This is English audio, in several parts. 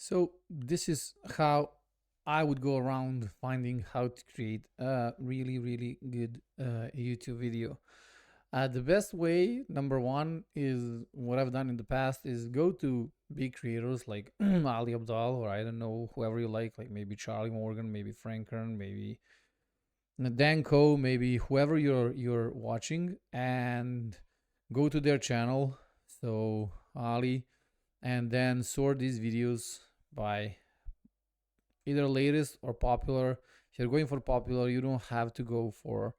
So this is how I would go around finding how to create a really good YouTube video. The best way, number one, is what I've done in the past is go to big creators like Ali Abdal, or I don't know, whoever you like maybe Charlie Morgan, maybe Frank Kern, maybe Danko, maybe whoever you're watching, and go to their channel. So Ali, and then sort these videos by either latest or popular. If you're going for popular, you don't have to go for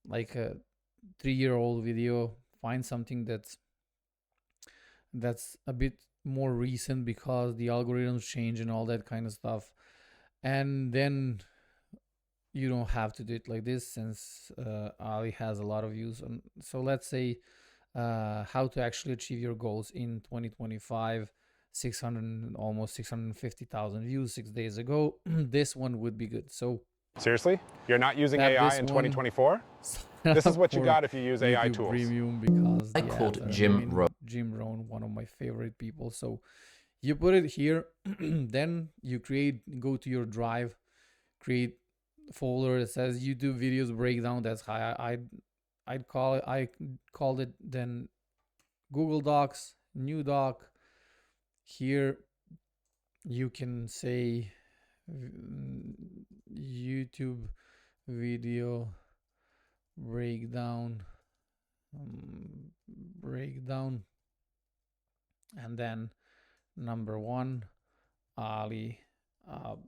like a 3-year-old video. Find something that's a bit more recent because the algorithms change and all that kind of stuff. And then you don't have to do it like this, since Ali has a lot of views. So let's say how to actually achieve your goals in 2025. 600, almost 650,000 views 6 days ago. This one would be good. So seriously, you're not using AI in 2024? This is what you got if you use AI tools. Premium, because I called Jim Rohn, one of my favorite people. So you put it here, then you go to your drive, create a folder that says YouTube videos breakdown. That's how I'd call it. I called it then Google Docs, new doc. Here you can say YouTube video breakdown, and then number one, Ali Abdal.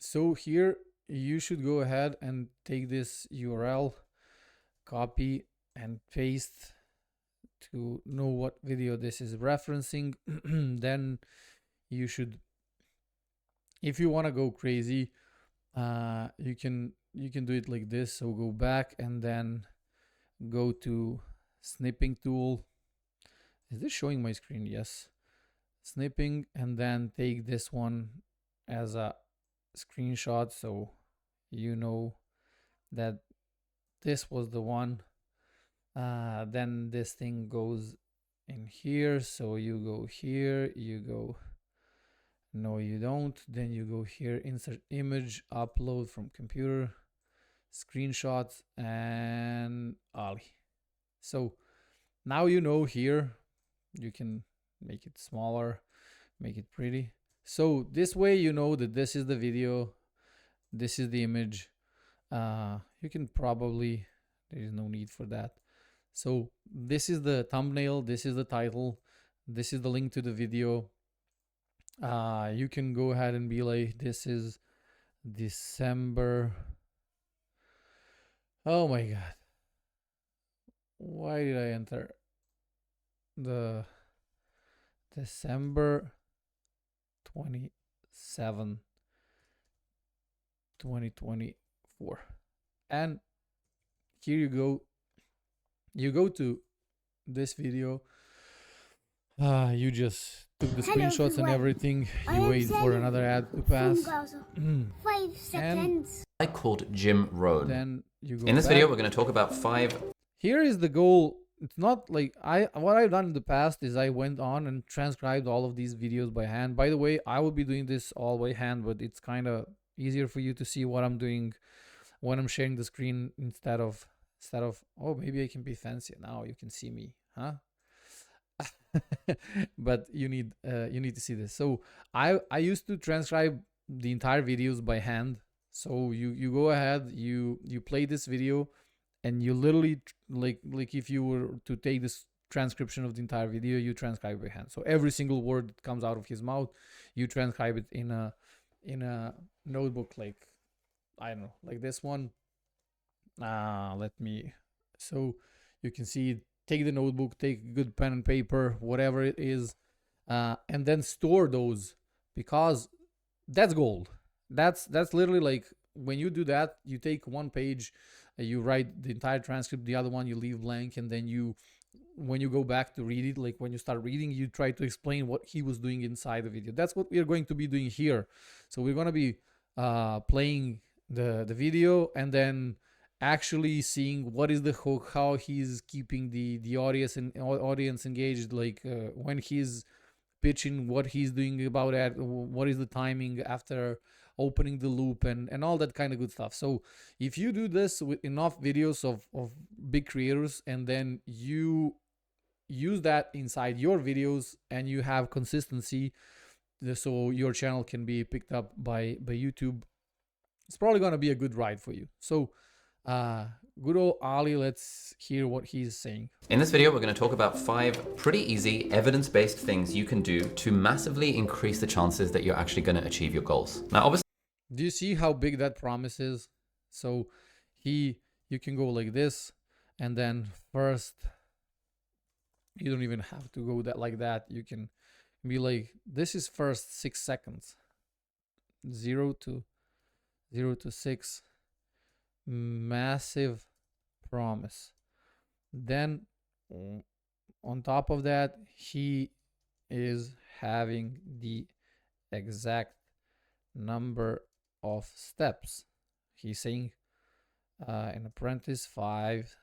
So here you should go ahead and take this URL, copy and paste to know what video this is referencing. Then you should, if you want to go crazy, you can do it like this. So go back and then go to snipping tool. Is this showing my screen? Yes. Snipping, and then take this one as a screenshot so you know that this was the one. Then this thing goes in here, so you go here, you go, no you don't, then you go here, insert image, upload from computer, screenshots, and Ali. So now you know here you can make it smaller, make it pretty. So this way you know that this is the video, this is the image. You can probably, there is no need for that. So this is the thumbnail, this is the title, this is the link to the video. You can go ahead and be like, this is December. Oh my god, why did I enter the December 27, 2024? And here you go. You go to this video, you just took the screenshots and everything, you wait for another ad to pass. 5 seconds. I called Jim Rohn. Then you go In this back. video, we're going to talk about 5. Here is the goal. It's not like what I've done in the past is I went on and transcribed all of these videos by hand. By the way, I will be doing this all by hand, but it's kind of easier for you to see what I'm doing when I'm sharing the screen instead of, oh, maybe I can be fancy now, you can see me, huh? But you need to see this. So I used to transcribe the entire videos by hand. So you go ahead, you play this video, and you literally like if you were to take this transcription of the entire video, you transcribe by hand. So every single word that comes out of his mouth, you transcribe it in a notebook, like I don't know, like this one. So you can see, take the notebook, take a good pen and paper, whatever it is, and then store those, because that's gold. That's literally like, when you do that, you take one page, you write the entire transcript, the other one you leave blank, and then when you go back to read it, like when you start reading, you try to explain what he was doing inside the video. That's what we are going to be doing here. So we're going to be playing the video, and then actually seeing what is the hook, how he's keeping the audience engaged, like when he's pitching, what he's doing about it, what is the timing after opening the loop, and all that kind of good stuff. So if you do this with enough videos of big creators, and then you use that inside your videos, and you have consistency, so your channel can be picked up by YouTube, it's probably going to be a good ride for you. So good old Ali, let's hear what he's saying. In this video, we're going to talk about 5 pretty easy evidence-based things you can do to massively increase the chances that you're actually going to achieve your goals. Now, obviously, do you see how big that promise is? So you can go like this, and then first, you don't even have to go that like that. You can be like, this is first 6 seconds, 0 to 6, massive promise. Then on top of that, he is having the exact number of steps. He's saying in apprentice 5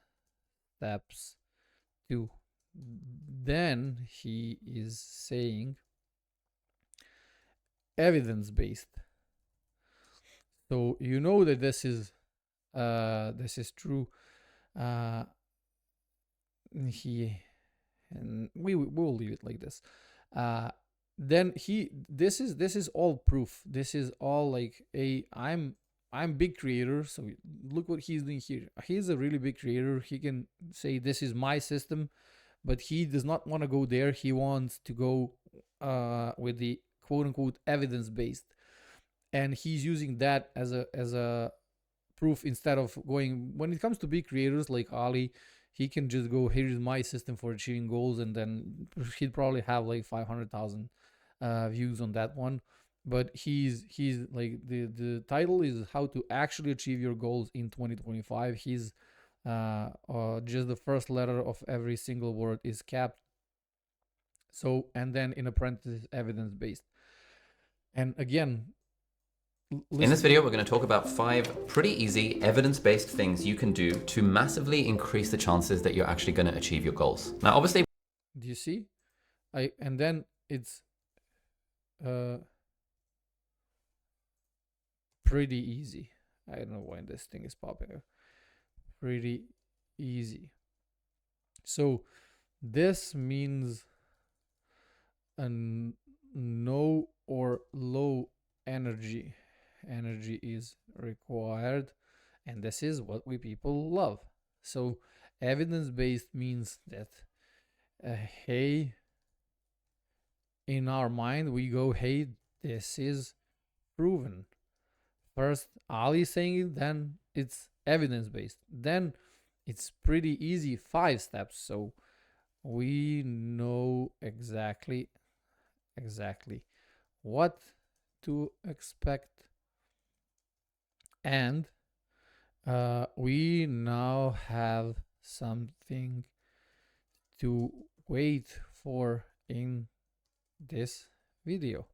steps 2. Then he is saying evidence-based. So you know that this is true. We will leave it like this. Then this is all proof. This is all like I'm big creator. So look what he's doing here. He's a really big creator. He can say this is my system, but he does not want to go there. He wants to go with the quote unquote evidence based. And he's using that as a proof instead of going, when it comes to big creators like Ali, he can just go, here's my system for achieving goals, and then he'd probably have like 500,000 views on that one. But he's like, the title is how to actually achieve your goals in 2025. He's just the first letter of every single word is capped. So, and then in apprentice evidence based. And again, in this video, we're going to talk about 5 pretty easy evidence-based things you can do to massively increase the chances that you're actually going to achieve your goals. Now, obviously, do you see? And then it's pretty easy. I don't know why this thing is popping up. Pretty easy. So this means a no or low energy is required, and this is what we people love. So evidence-based means that hey, in our mind we go, hey, this is proven. First Ali saying it, then it's evidence-based, then it's pretty easy 5 steps. So we know exactly what to expect, and we now have something to wait for in this video.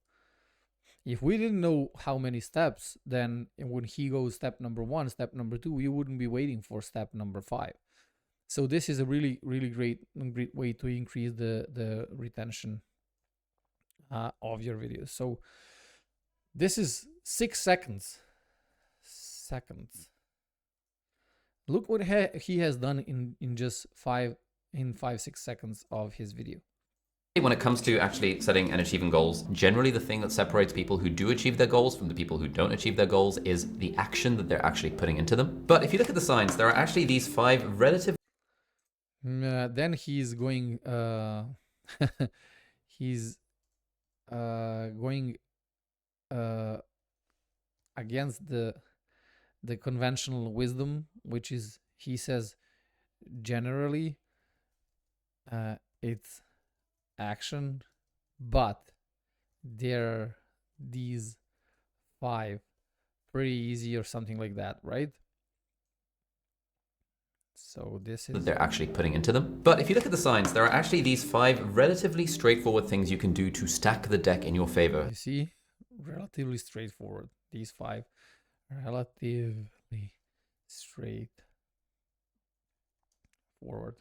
If we didn't know how many steps, then when he goes step number 1, step number 2, we wouldn't be waiting for step number 5. So this is a really great way to increase the retention of your videos. So this is 6 seconds. Look what he has done in just 5-6 seconds of his video. When it comes to actually setting and achieving goals, generally the thing that separates people who do achieve their goals from the people who don't achieve their goals is the action that they're actually putting into them. But if you look at the signs, there are actually these 5 relative... then he's going... he's going against the conventional wisdom, which is, he says, generally it's action, but there are these 5 pretty easy or something like that, right? So this is that they're actually putting into them. But if you look at the signs, there are actually these 5 relatively straightforward things you can do to stack the deck in your favor. You see, relatively straightforward. These 5 relatively straightforward. forward.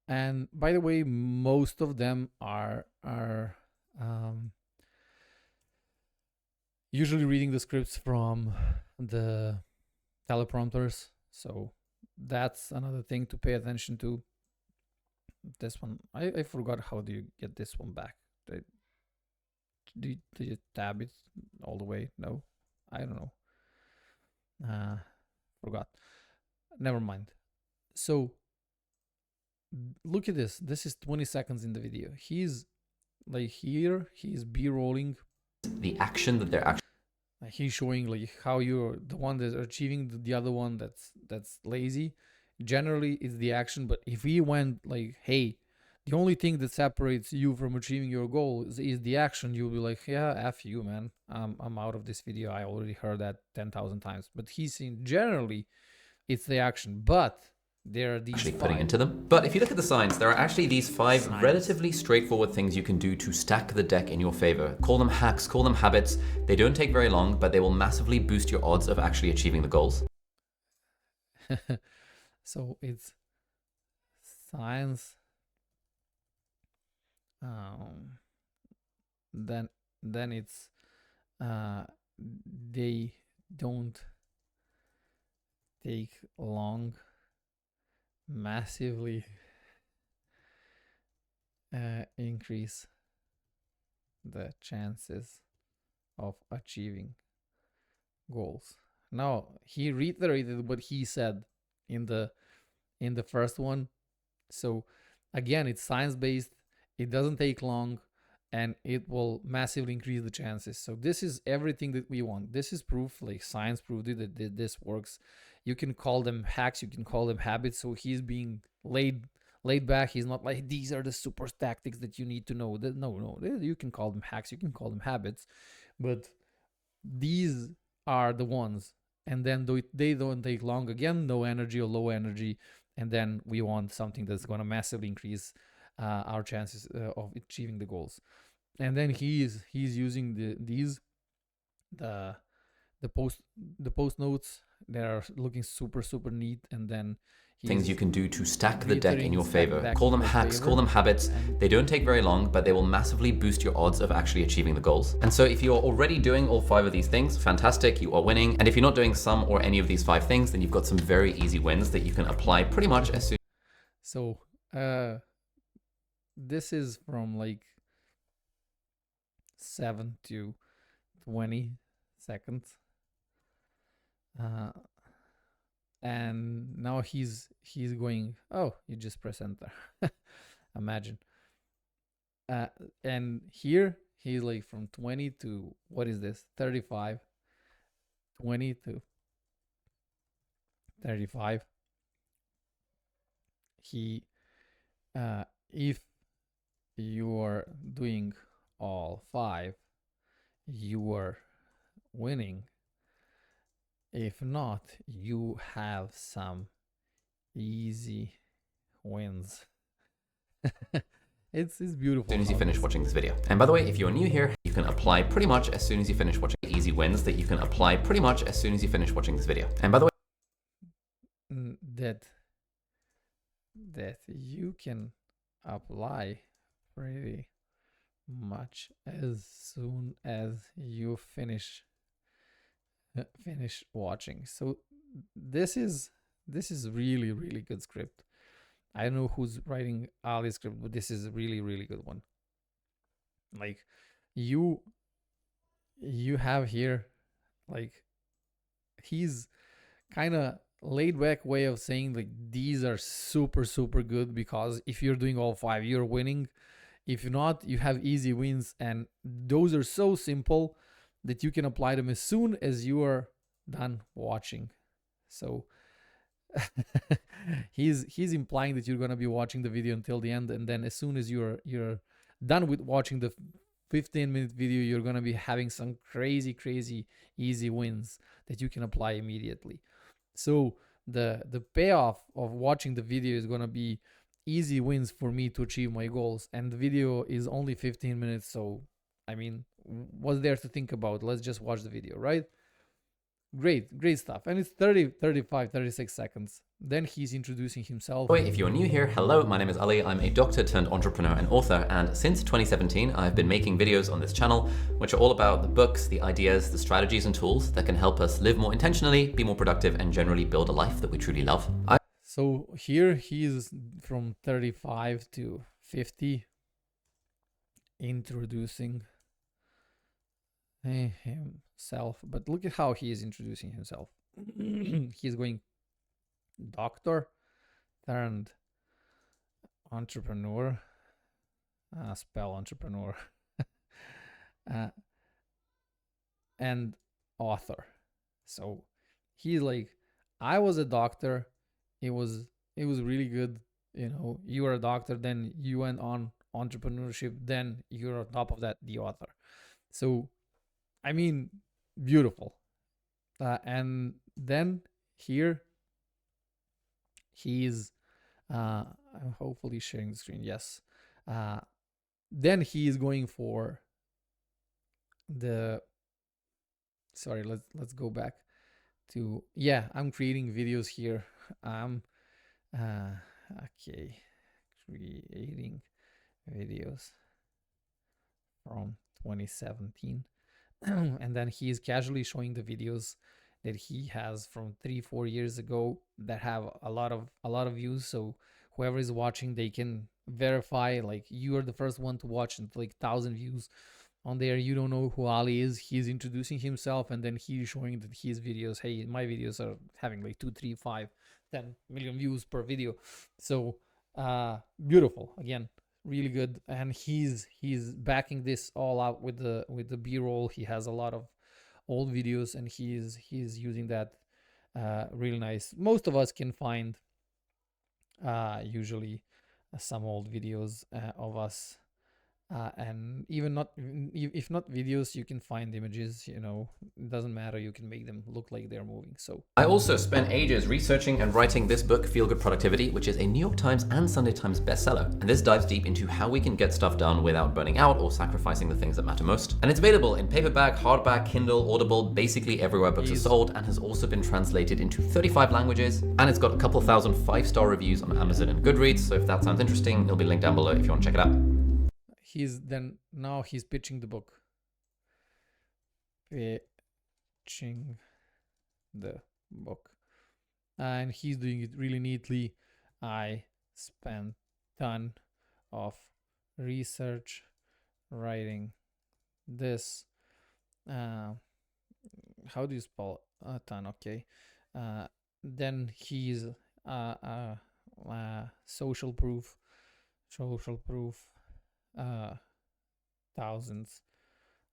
And by the way, most of them are usually reading the scripts from the teleprompters, so that's another thing to pay attention to. This one, I forgot how do you get this one back. Do you tab it all the way? No, I don't know. Forgot. Never mind. So look at this. This is 20 seconds in the video. He's like here. He's B-rolling the action that they're actually. He's showing like how you're the one that's achieving the other one that's lazy. Generally, it's the action. But if we went like, hey, the only thing that separates you from achieving your goal is the action, you'll be like, yeah, F you, man. I'm out of this video. I already heard that 10,000 times. But he's saying generally it's the action. But there are these actually putting into them. But if you look at the signs, there are actually these 5 relatively straightforward things you can do to stack the deck in your favor. Call them hacks, call them habits. They don't take very long, but they will massively boost your odds of actually achieving the goals. So it's science. Then it's they don't take long, massively increase the chances of achieving goals. Now he reiterated what he said in the first one. So again, it's science-based. It doesn't take long, and it will massively increase the chances. So this is everything that we want. This is proof, like science proved it, that this works. You can call them hacks, you can call them habits. So he's being laid back. He's not like, these are the super tactics that you need to know. No, you can call them hacks, you can call them habits, but these are the ones. And then they don't take long. Again, no energy or low energy. And then we want something that's going to massively increase our chances of achieving the goals. And then he's using the post notes that are looking super neat. And then things you can do to stack the deck in your favor. Call them hacks, call them habits. They don't take very long, but they will massively boost your odds of actually achieving the goals. And so if you're already doing all 5 of these things, fantastic, you are winning. And if you're not doing some or any of these 5 things, then you've got some very easy wins that you can apply pretty much as soon. So this is from like 7 to 20 seconds. And now he's going, oh, you just press enter. Imagine. And here he's like from 20 to, what is this, 35. 20 to 35. He if you are doing all 5, you are winning. If not, you have some easy wins. It's beautiful. As soon as you finish watching this video. And by the way, if you're new here, you can apply pretty much as soon as you finish watching easy wins that you can apply pretty much as soon as you finish watching this video. And by the way, that you can apply pretty much as soon as you finish watching. So this is really good script. I don't know who's writing Ali's script, but this is a really good one. Like you have here, like he's kind of laid back way of saying like these are super good, because if you're doing all 5, you're winning. If not, you have easy wins, and those are so simple that you can apply them as soon as you are done watching. So he's implying that you're going to be watching the video until the end, and then as soon as you're done with watching the 15-minute video, you're going to be having some crazy easy wins that you can apply immediately. So the payoff of watching the video is going to be easy wins for me to achieve my goals, and the video is only 15 minutes. So I mean, what's there to think about? Let's just watch the video, right? great stuff. And it's 30, 35, 36 seconds. Then he's introducing himself. If you're new here, hello, my name is Ali. I'm a doctor turned entrepreneur and author, and since 2017, I've been making videos on this channel, which are all about the books, the ideas, the strategies and tools that can help us live more intentionally, be more productive, and generally build a life that we truly love. So here he's from 35 to 50, introducing himself. But look at how he is introducing himself. He's going doctor turned entrepreneur, spell entrepreneur, and author. So he's like, I was a doctor. It was really good. You know, you were a doctor, then you went on entrepreneurship, then you're on top of that the author. So I mean, beautiful. And then here he's I'm hopefully sharing the screen. Yes. Then he is going for the, sorry, let's go back to, yeah, I'm creating videos here. Okay, creating videos from 2017. And then he is casually showing the videos that he has from 3-4 years ago that have a lot of views. So whoever is watching, they can verify, like, you are the first one to watch, and like 1,000 views on there. You don't know who Ali is. He's introducing himself, and then he's showing that his videos, hey, my videos are having like 2, 3, 5, 10 million views per video. So beautiful. Again, really good. And he's backing this all out with the B-roll. He has a lot of old videos, and he's using that really nice. Most of us can find usually some old videos of us, and even not, if not videos, you can find images. You know, it doesn't matter, you can make them look like they're moving. So I also spent ages researching and writing this book, Feel Good Productivity, which is a New York Times and Sunday Times bestseller. And this dives deep into how we can get stuff done without burning out or sacrificing the things that matter most. And it's available in paperback, hardback, Kindle, Audible, basically everywhere books are sold, and has also been translated into 35 languages. And it's got a couple thousand 5-star reviews on Amazon and Goodreads. So if that sounds interesting, it'll be linked down below if you want to check it out. Now he's pitching the book. Pitching the book. And he's doing it really neatly. I spent a ton of research writing this. How do you spell a ton? Okay. Then he's social proof. Thousands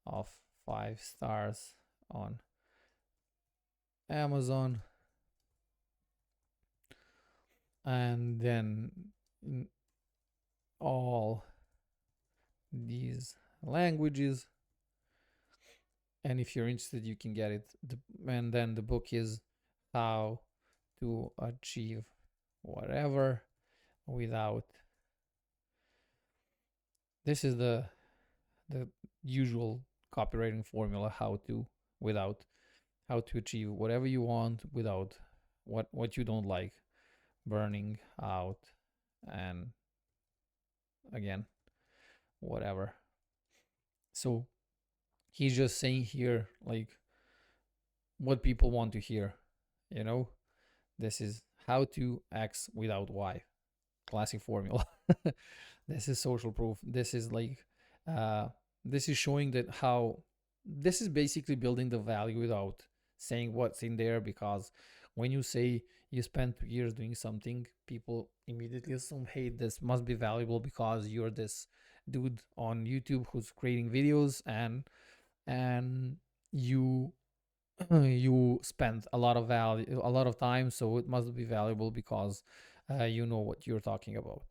of 5 stars on Amazon, and then in all these languages. And if you're interested, you can get it. And then the book is How to Achieve Whatever Without. This is the usual copywriting formula: how to achieve whatever you want without what you don't like, burning out, and again, whatever. So he's just saying here, like, what people want to hear. You know, this is how to X without Y. Classic formula. This is social proof. This is like, this is showing that how, this is basically building the value without saying what's in there. Because when you say you spent 2 years doing something, people immediately assume, hey, this must be valuable because you're this dude on YouTube who's creating videos, and you spent a lot of time, so it must be valuable because you know what you're talking about.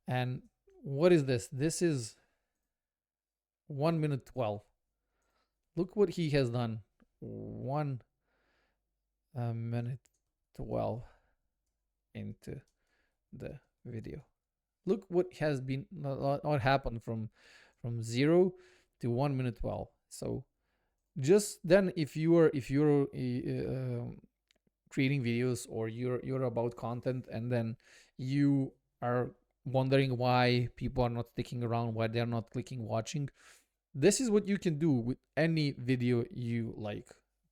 And what is this? This is 1 minute 12. Look what he has done. 1 minute 12 into the video. Look what has been, what happened from 0 to 1 minute 12. So just then, if you're creating videos, or you're about content, and then you are wondering why people are not sticking around, why they're not clicking watching, this is what you can do with any video you like.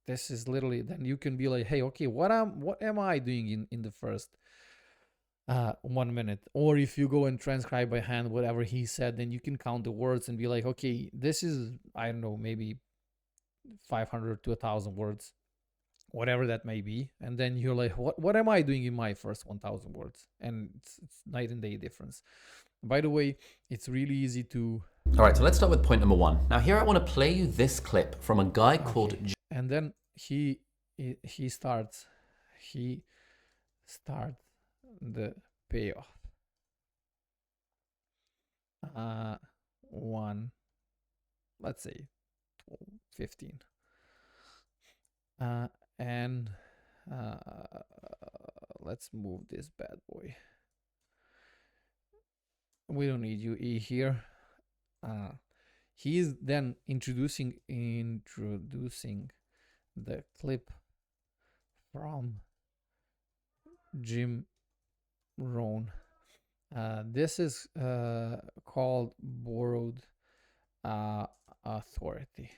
This is literally, then you can be like, hey, okay, what am I doing in the first 1 minute? Or if you go and transcribe by hand whatever he said, then you can count the words and be like, okay, this is, I don't know, maybe 500 to 1,000 words, whatever that may be. And then you're like, what am I doing in my first 1,000 words? And it's night and day difference. By the way, it's really easy to... All right, so let's start with point number 1. Now here I want to play you this clip from a guy called... And then he starts the payoff. 1, let's say 15. And let's move this bad boy. We don't need UE here. He's then introducing the clip from Jim Rohn. This is called borrowed authority.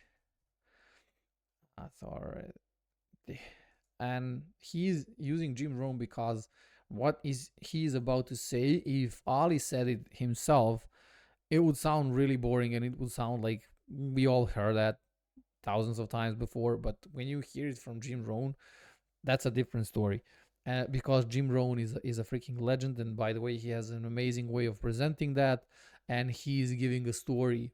And he's using Jim Rohn because what he's about to say, if Ali said it himself, it would sound really boring, and it would sound like we all heard that thousands of times before. But when you hear it from Jim Rohn, that's a different story. Because Jim Rohn is a freaking legend, and by the way, he has an amazing way of presenting that, and he's giving a story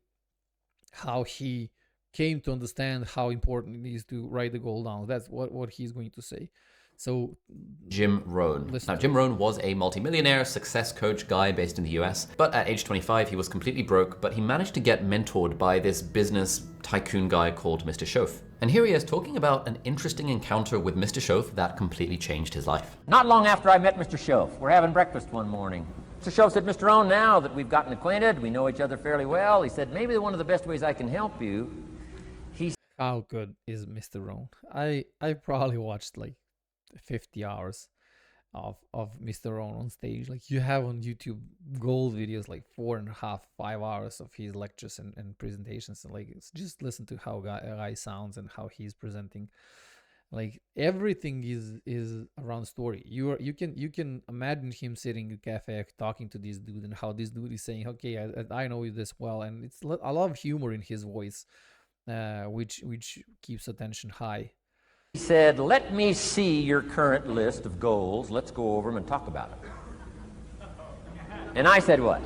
how he came to understand how important it is to write the goal down. That's what he's going to say. So Jim Rohn. Now, Jim Rohn was a multimillionaire success coach guy based in the US, but at age 25, he was completely broke, but he managed to get mentored by this business tycoon guy called Mr. Shoaff. And here he is talking about an interesting encounter with Mr. Shoaff that completely changed his life. Not long after I met Mr. Shoaff, we're having breakfast one morning. Mr. Shoaff said, Mr. Rohn, now that we've gotten acquainted, we know each other fairly well, he said, maybe one of the best ways I can help you. How good is Mr. Rohn? I probably watched like 50 hours of Mr. Rohn on stage. Like, you have on YouTube gold videos, like 4.5, 5 hours of his lectures and presentations, and like, it's just listen to how guy sounds and how he's presenting. Like, everything is around story. You can imagine him sitting in a cafe talking to this dude, and how this dude is saying, okay, I know you this well, and it's a lot of humor in his voice, which keeps attention high. He said, let me see your current list of goals. Let's go over them and talk about them. And I said, what?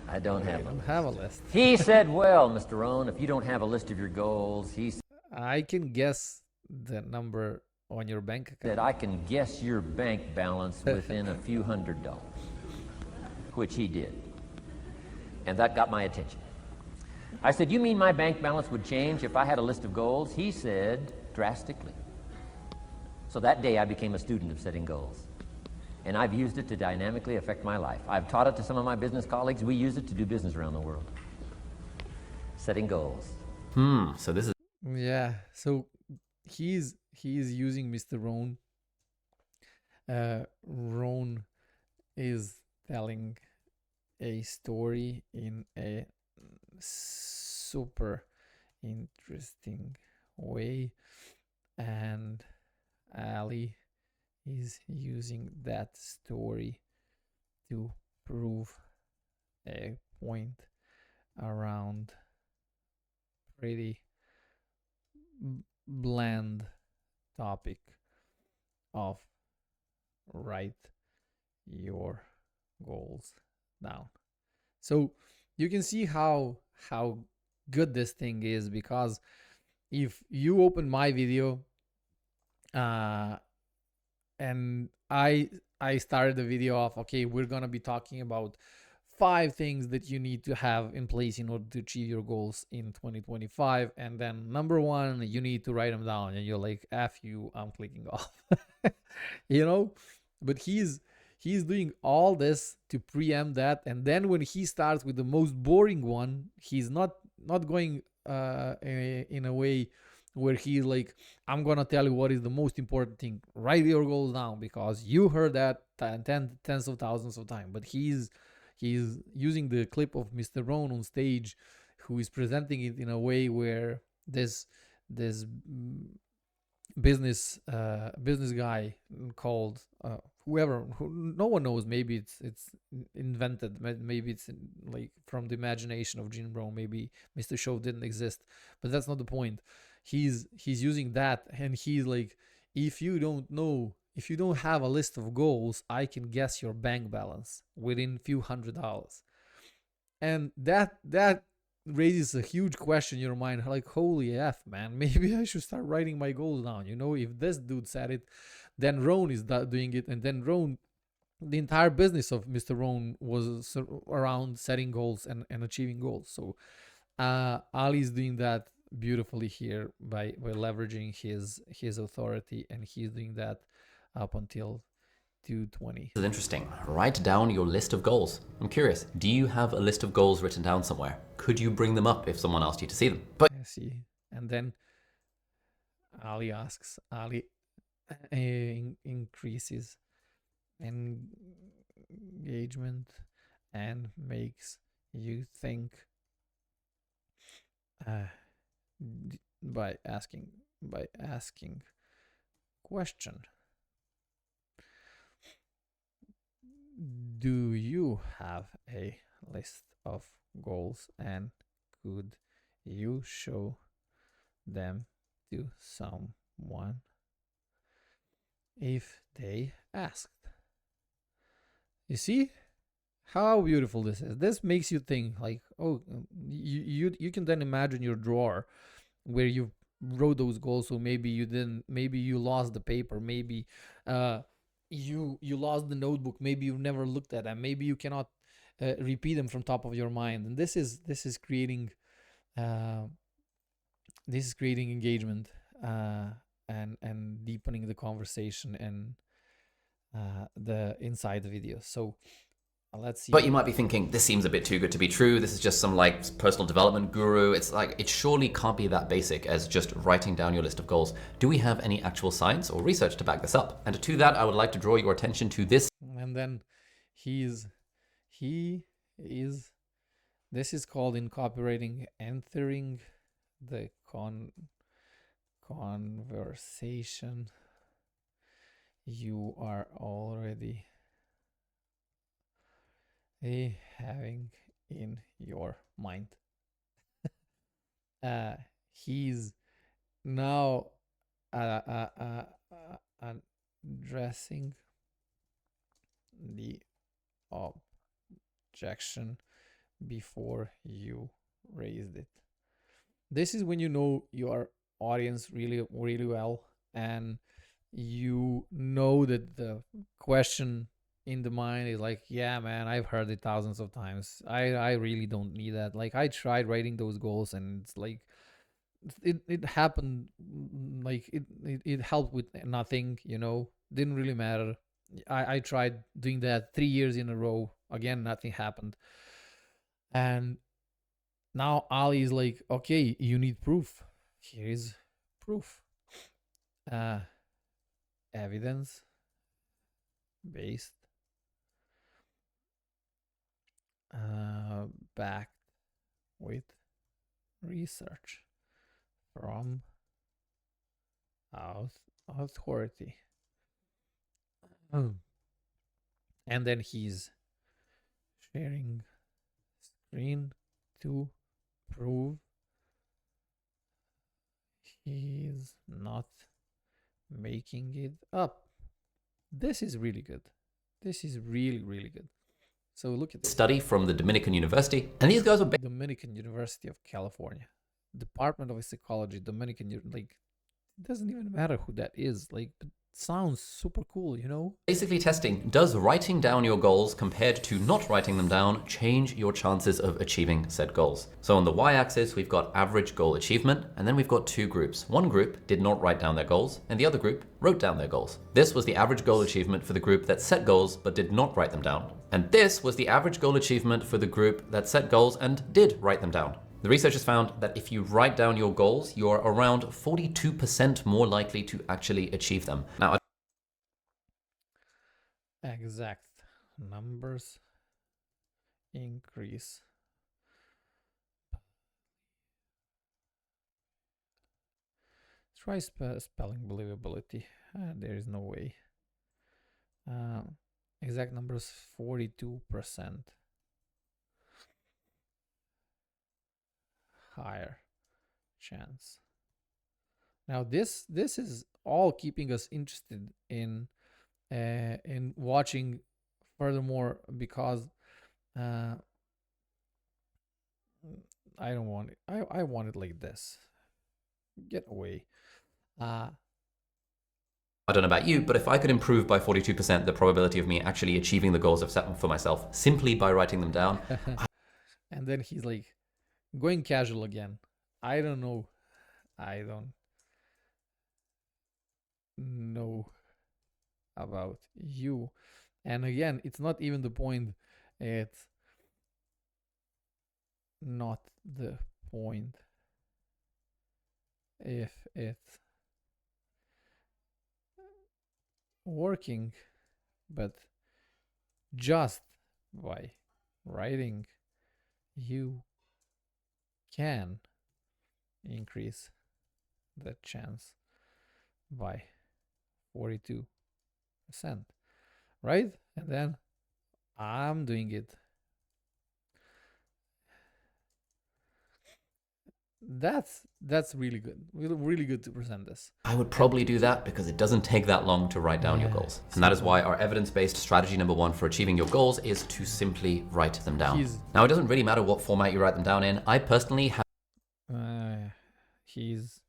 I don't have a list. He said, well, Mr. Rohn, if you don't have a list of your goals, he said, I can guess the number on your bank account. I can guess your bank balance within a few $100, which he did. And that got my attention. I said, you mean my bank balance would change if I had a list of goals? He said, drastically. So that day I became a student of setting goals. And I've used it to dynamically affect my life. I've taught it to some of my business colleagues. We use it to do business around the world. Setting goals. So this is... Yeah, so he's using Mr. Rohn. Rohn is telling a story in a super interesting way, and Ali is using that story to prove a point around pretty bland topic of write your goals down. So you can see how good this thing is, because if you open my video and I started the video off, okay, we're gonna be talking about 5 things that you need to have in place in order to achieve your goals in 2025, and then number 1, you need to write them down, and you're like, F you, I'm clicking off. You know, but he's doing all this to preempt that, and then when he starts with the most boring one, he's not going in a way where he's like, I'm gonna tell you what is the most important thing. Write your goals down because you heard that tens of thousands of times. But he's using the clip of Mr. Rohn on stage, who is presenting it in a way where this business guy called whoever, who no one knows, maybe it's invented, maybe it's like from the imagination of Jim Rohn, maybe Mr. Show didn't exist, but that's not the point. He's using that, and he's like, if you don't have a list of goals, I can guess your bank balance within few $100s. And that raises a huge question in your mind, like, holy F, man, maybe I should start writing my goals down. If this dude said it, then Rohn is doing it, and then Rohn, the entire business of Mr. Rohn was around setting goals and achieving goals. So Ali is doing that beautifully here by leveraging his authority, and he's doing that up until 220. This is interesting. Write down your list of goals. I'm curious, do you have a list of goals written down somewhere? Could you bring them up if someone asked you to see them? But I see. And then Ali increases engagement and makes you think by asking question. Do you have a list of goals, and could you show them to someone if they asked? You see how beautiful this is? This makes you think, like, oh, you can then imagine your drawer where you wrote those goals. So maybe you didn't, maybe you lost the paper, maybe you lost the notebook, maybe you've never looked at them, maybe you cannot repeat them from top of your mind. And this is creating engagement and deepening the conversation and the inside the video. So let's see. But you might be thinking, this seems a bit too good to be true. This is just some like personal development guru. It's like, it surely can't be that basic as just writing down your list of goals. Do we have any actual science or research to back this up? And to that, I would like to draw your attention to this. And then this is called in copywriting, entering the conversation you are already having in your mind. He's now addressing the objection before you raised it. This is when you know your audience really, really well, and you know that the question in the mind is like, yeah, man, I've heard it thousands of times. I really don't need that. Like, I tried writing those goals, and it's like it happened, like it helped with nothing, didn't really matter. I tried doing that 3 years in a row, again nothing happened. And now Ali is like, okay, you need proof. Here is proof. Evidence based, backed with research from authority. And then he's sharing screen to prove he's not making it up. This is really good. This is really, really good. So look at this study from the Dominican University, and these guys were Dominican University of California, Department of Psychology, Dominican, like, it doesn't even matter who that is, like, but sounds super cool, basically testing, does writing down your goals compared to not writing them down change your chances of achieving said goals? So on the y-axis, we've got average goal achievement, and then we've got two groups. One group did not write down their goals, and the other group wrote down their goals. This was the average goal achievement for the group that set goals but did not write them down. And this was the average goal achievement for the group that set goals and did write them down. The researchers found that if you write down your goals, you're around 42% more likely to actually achieve them. Now, Exact numbers increase. Try spelling believability. There is no way. Exact numbers 42%. Higher chance. Now this is all keeping us interested in watching furthermore, because I don't want it. I want it like this. Get away. I don't know about you, but if I could improve by 42% the probability of me actually achieving the goals I've set for myself simply by writing them down. And then he's like going casual again. I don't know. I don't know about you. And again, it's not even the point. It's not the point. If it's working, but just by writing, you can increase the chance by 42%, right? And then I'm doing it. That's really good. Really good to present this. I would probably do that because it doesn't take that long to write down your goals. And that is why our evidence-based strategy number 1 for achieving your goals is to simply write them down. Now, it doesn't really matter what format you write them down in. I personally have he's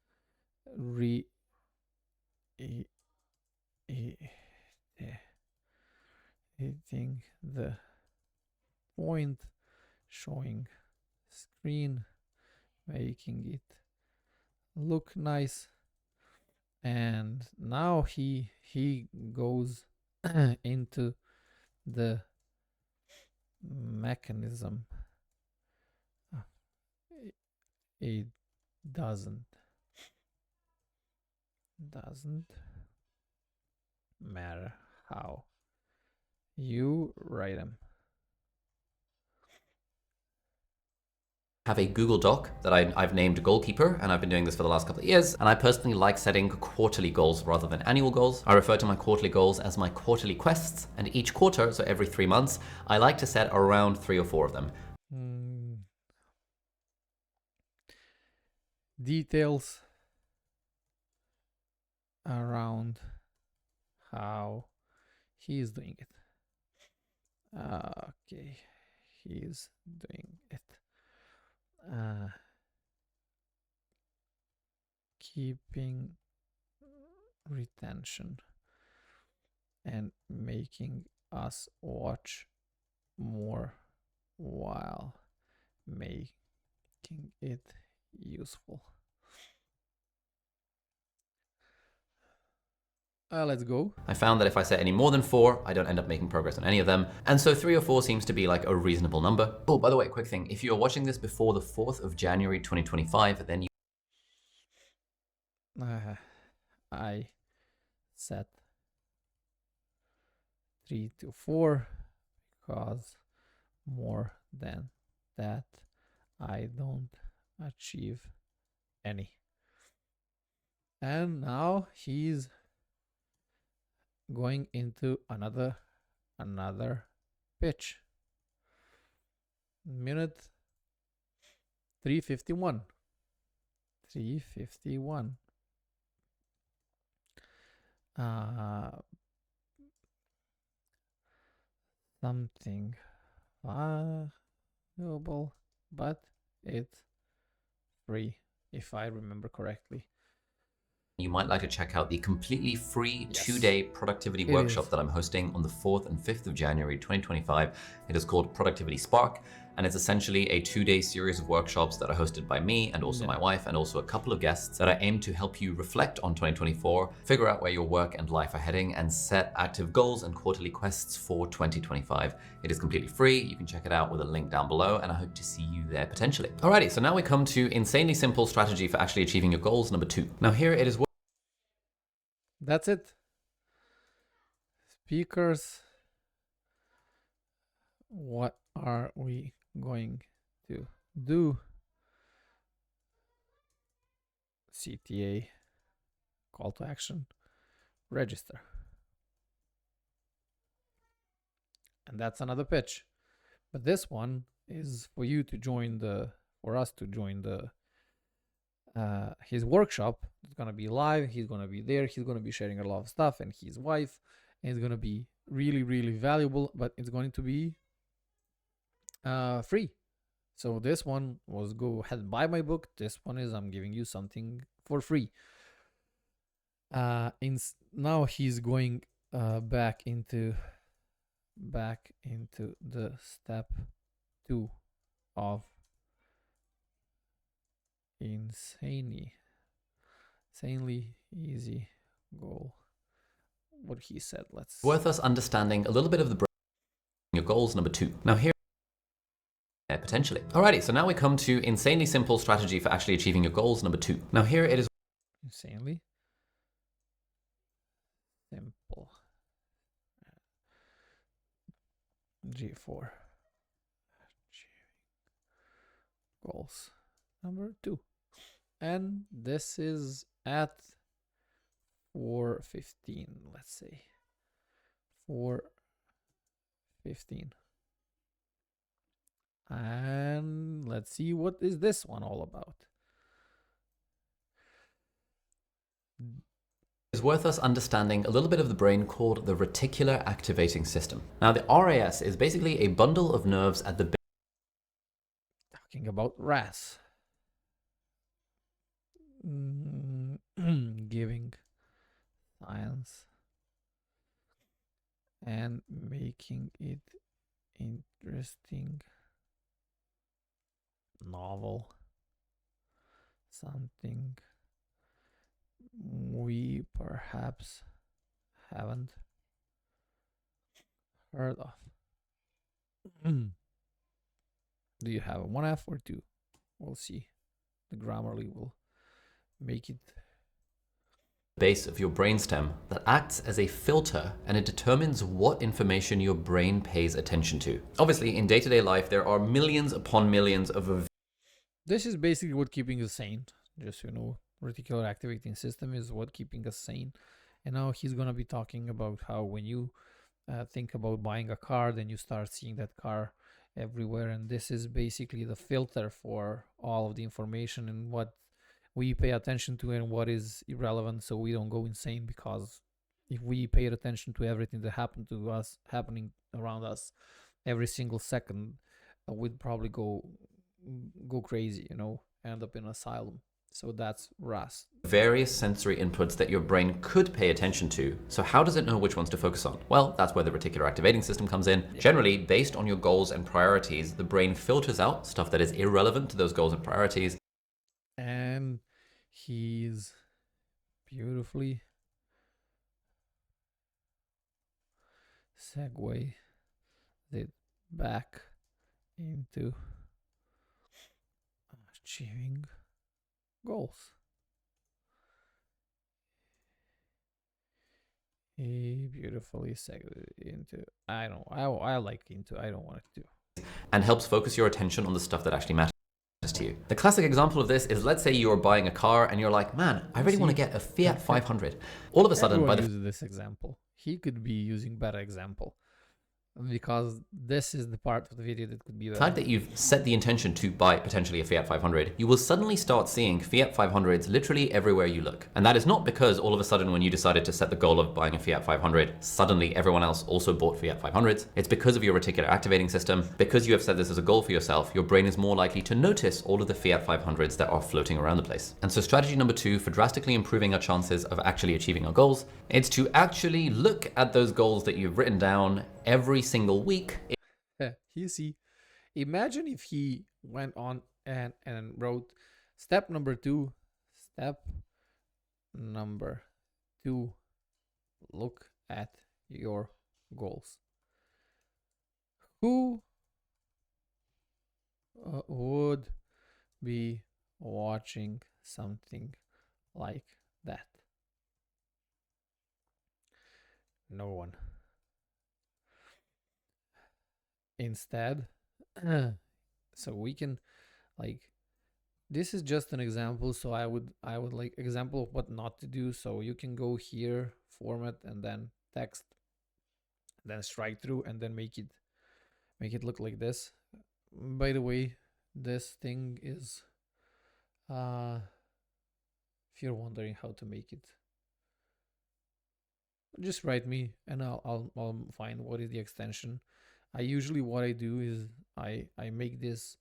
hitting the point, showing screen, making it look nice. And now he goes into the mechanism. It doesn't matter how you write them. Have a Google Doc that I've named Goalkeeper, and I've been doing this for the last couple of years. And I personally like setting quarterly goals rather than annual goals. I refer to my quarterly goals as my quarterly quests, and each quarter, so every 3 months, I like to set around 3 or 4 of them. Details around how he is doing it. Okay, he's doing it. Keeping retention and making us watch more while making it useful. Let's go. I found that if I set any more than 4, I don't end up making progress on any of them. And so 3 or 4 seems to be like a reasonable number. Oh, by the way, quick thing. If you're watching this before the 4th of January, 2025, then you... I set 3 to 4 because more than that, I don't achieve any. And now he's going into another pitch. Minute 3:51. 3:51. Something valuable, but it's free, if I remember correctly. You might like to check out the completely free 2-day productivity workshop that I'm hosting on the 4th and 5th of January 2025. It is called Productivity Spark. And it's essentially a 2-day series of workshops that are hosted by me and also my wife and also a couple of guests that are aimed to help you reflect on 2024, figure out where your work and life are heading, and set active goals and quarterly quests for 2025. It is completely free. You can check it out with a link down below, and I hope to see you there potentially. Alrighty, so now we come to insanely simple strategy for actually achieving your goals, number 2. Now here it is. That's it. Speakers. What are we going to do? CTA, call to action, register. And that's another pitch. But this one is for you to join for us to join his workshop. It's gonna be live. He's gonna be there. He's gonna be sharing a lot of stuff, and his wife. And it's gonna be really, really valuable. But it's going to be free. So this one was go ahead and buy my book. This one is I'm giving you something for free. Now he's going back into the step 2 of insanely easy goal. What he said. Let's Worth us understanding a little bit of the your goals, number 2. Now here potentially. Alrighty, so now we come to insanely simple strategy for actually achieving your goals, number 2. Now here it is. Insanely simple. G4. Goals number 2. And this is at 4:15, let's say. 4:15. And let's see what is this one all about. It's worth us understanding a little bit of the brain called the reticular activating system. Now the RAS is basically a bundle of nerves at the base. Talking about RAS. Giving science and making it interesting, novel, something we perhaps haven't heard of. Do you have a 1F or 2? We'll see. The Grammarly will make it. Base of your brainstem that acts as a filter, and it determines what information your brain pays attention to. Obviously, in day-to-day life, there are millions upon millions of. This is basically what keeping us sane. Just so you know, reticular activating system is what keeping us sane. And now he's gonna be talking about how when you think about buying a car, then you start seeing that car everywhere, and this is basically the filter for all of the information and what we pay attention to and what is irrelevant, so we don't go insane. Because if we paid attention to everything that happened to us, happening around us every single second, we'd probably go crazy, you know, end up in an asylum. So that's RAS. Various sensory inputs that your brain could pay attention to. So how does it know which ones to focus on? Well, that's where the reticular activating system comes in. Generally, based on your goals and priorities, the brain filters out stuff that is irrelevant to those goals and priorities. And he's beautifully segue it back into achieving goals. He beautifully segued into, I don't want it to. And helps focus your attention on the stuff that actually matters to you. The classic example of this is, let's say you're buying a car and you're like, man, I really want to get a Fiat 500. All of a sudden, Everyone uses this example. He could be using better example, because this is the part of the video that could be better. The fact that you've set the intention to buy potentially a Fiat 500, you will suddenly start seeing Fiat 500s literally everywhere you look. And that is not because all of a sudden when you decided to set the goal of buying a Fiat 500, suddenly everyone else also bought Fiat 500s. It's because of your reticular activating system. Because you have set this as a goal for yourself, your brain is more likely to notice all of the Fiat 500s that are floating around the place. And so strategy number 2 for drastically improving our chances of actually achieving our goals, it's to actually look at those goals that you've written down every single week. You see, Imagine if he went on and wrote step number 2, look at your goals. Who would be watching something like that? No one. Instead, so we can, like, this is just an example, so I would like example of what not to do. So you can go here, format, and then text, then strike through, and then make it look like this. By the way, this thing is if you're wondering how to make it, just write me and I'll find what is the extension. I usually, what I do is I make these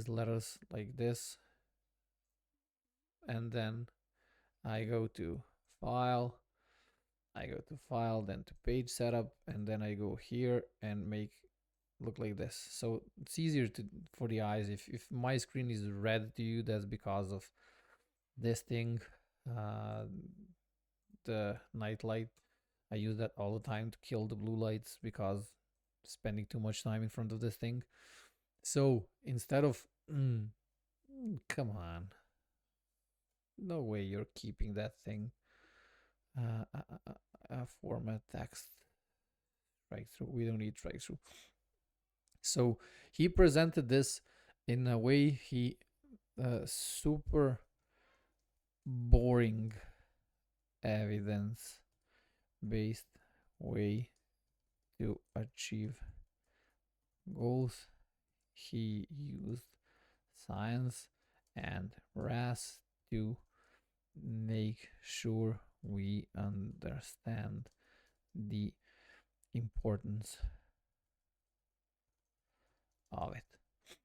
letters like this, and then I go to file, then to page setup, and then I go here and make look like this. So it's easier for the eyes. If my screen is red to you, that's because of this thing, the night light. I use that all the time to kill the blue lights because spending too much time in front of this thing. So instead of come on, no way you're keeping that thing. Format text, strike through. We don't need strike through. So he presented this in a way, he super boring evidence based way to achieve goals. He used science and RAS to make sure we understand the importance of it.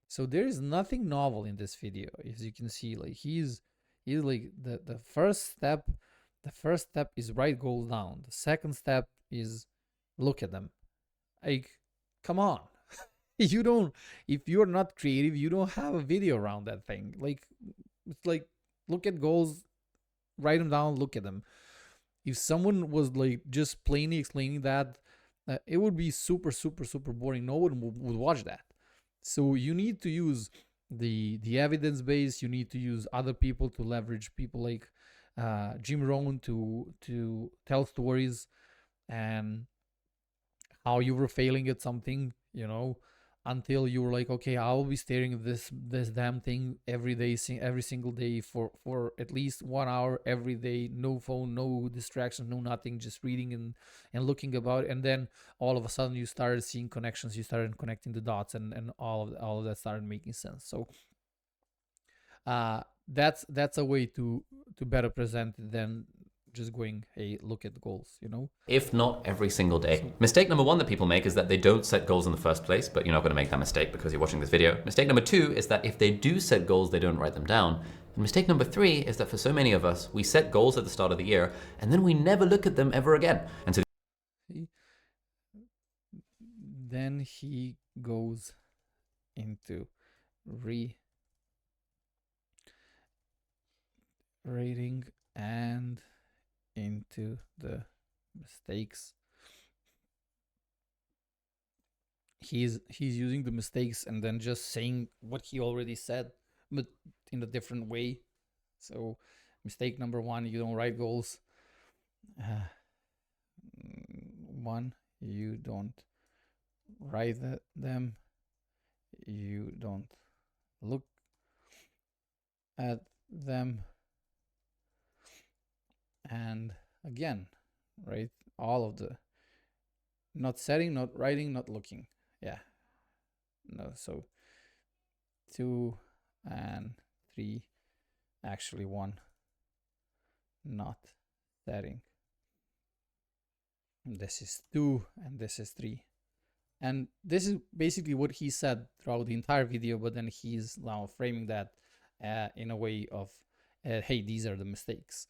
So there is nothing novel in this video, as you can see. Like he's like the first step is write goals down. The second step is look at them. Like, come on. You don't, if you're not creative, you don't have a video around that thing. Like, it's like, look at goals, write them down, look at them. If someone was like just plainly explaining that, it would be super boring. No one would watch that. So you need to use the evidence base. You need to use other people to leverage, people like Jim Rohn to tell stories and how you were failing at something, you know, until you were like, okay, I will be staring at this damn thing every day, every single day for at least 1 hour every day. No phone, no distractions, no nothing, just reading and looking about it. And then all of a sudden you started seeing connections, you started connecting the dots, and all of that started making sense. So that's a way to better present it than just going, hey, look at the goals, you know? If not every single day. Mistake number 1 that people make is that they don't set goals in the first place, but you're not going to make that mistake because you're watching this video. Mistake number 2 is that if they do set goals, they don't write them down. And mistake number 3 is that for so many of us, we set goals at the start of the year and then we never look at them ever again. And so then he goes into rating and into the mistakes. He's using the mistakes and then just saying what he already said, but in a different way. So mistake number 1, you don't write goals. 1, you don't write them. You don't look at them. And again, right, all of the not setting, not writing, not looking. Yeah, no. So 2 and 3, actually 1, not setting. This is 2 and this is 3. And this is basically what he said throughout the entire video, but then he's now framing that in a way of, hey, these are the mistakes.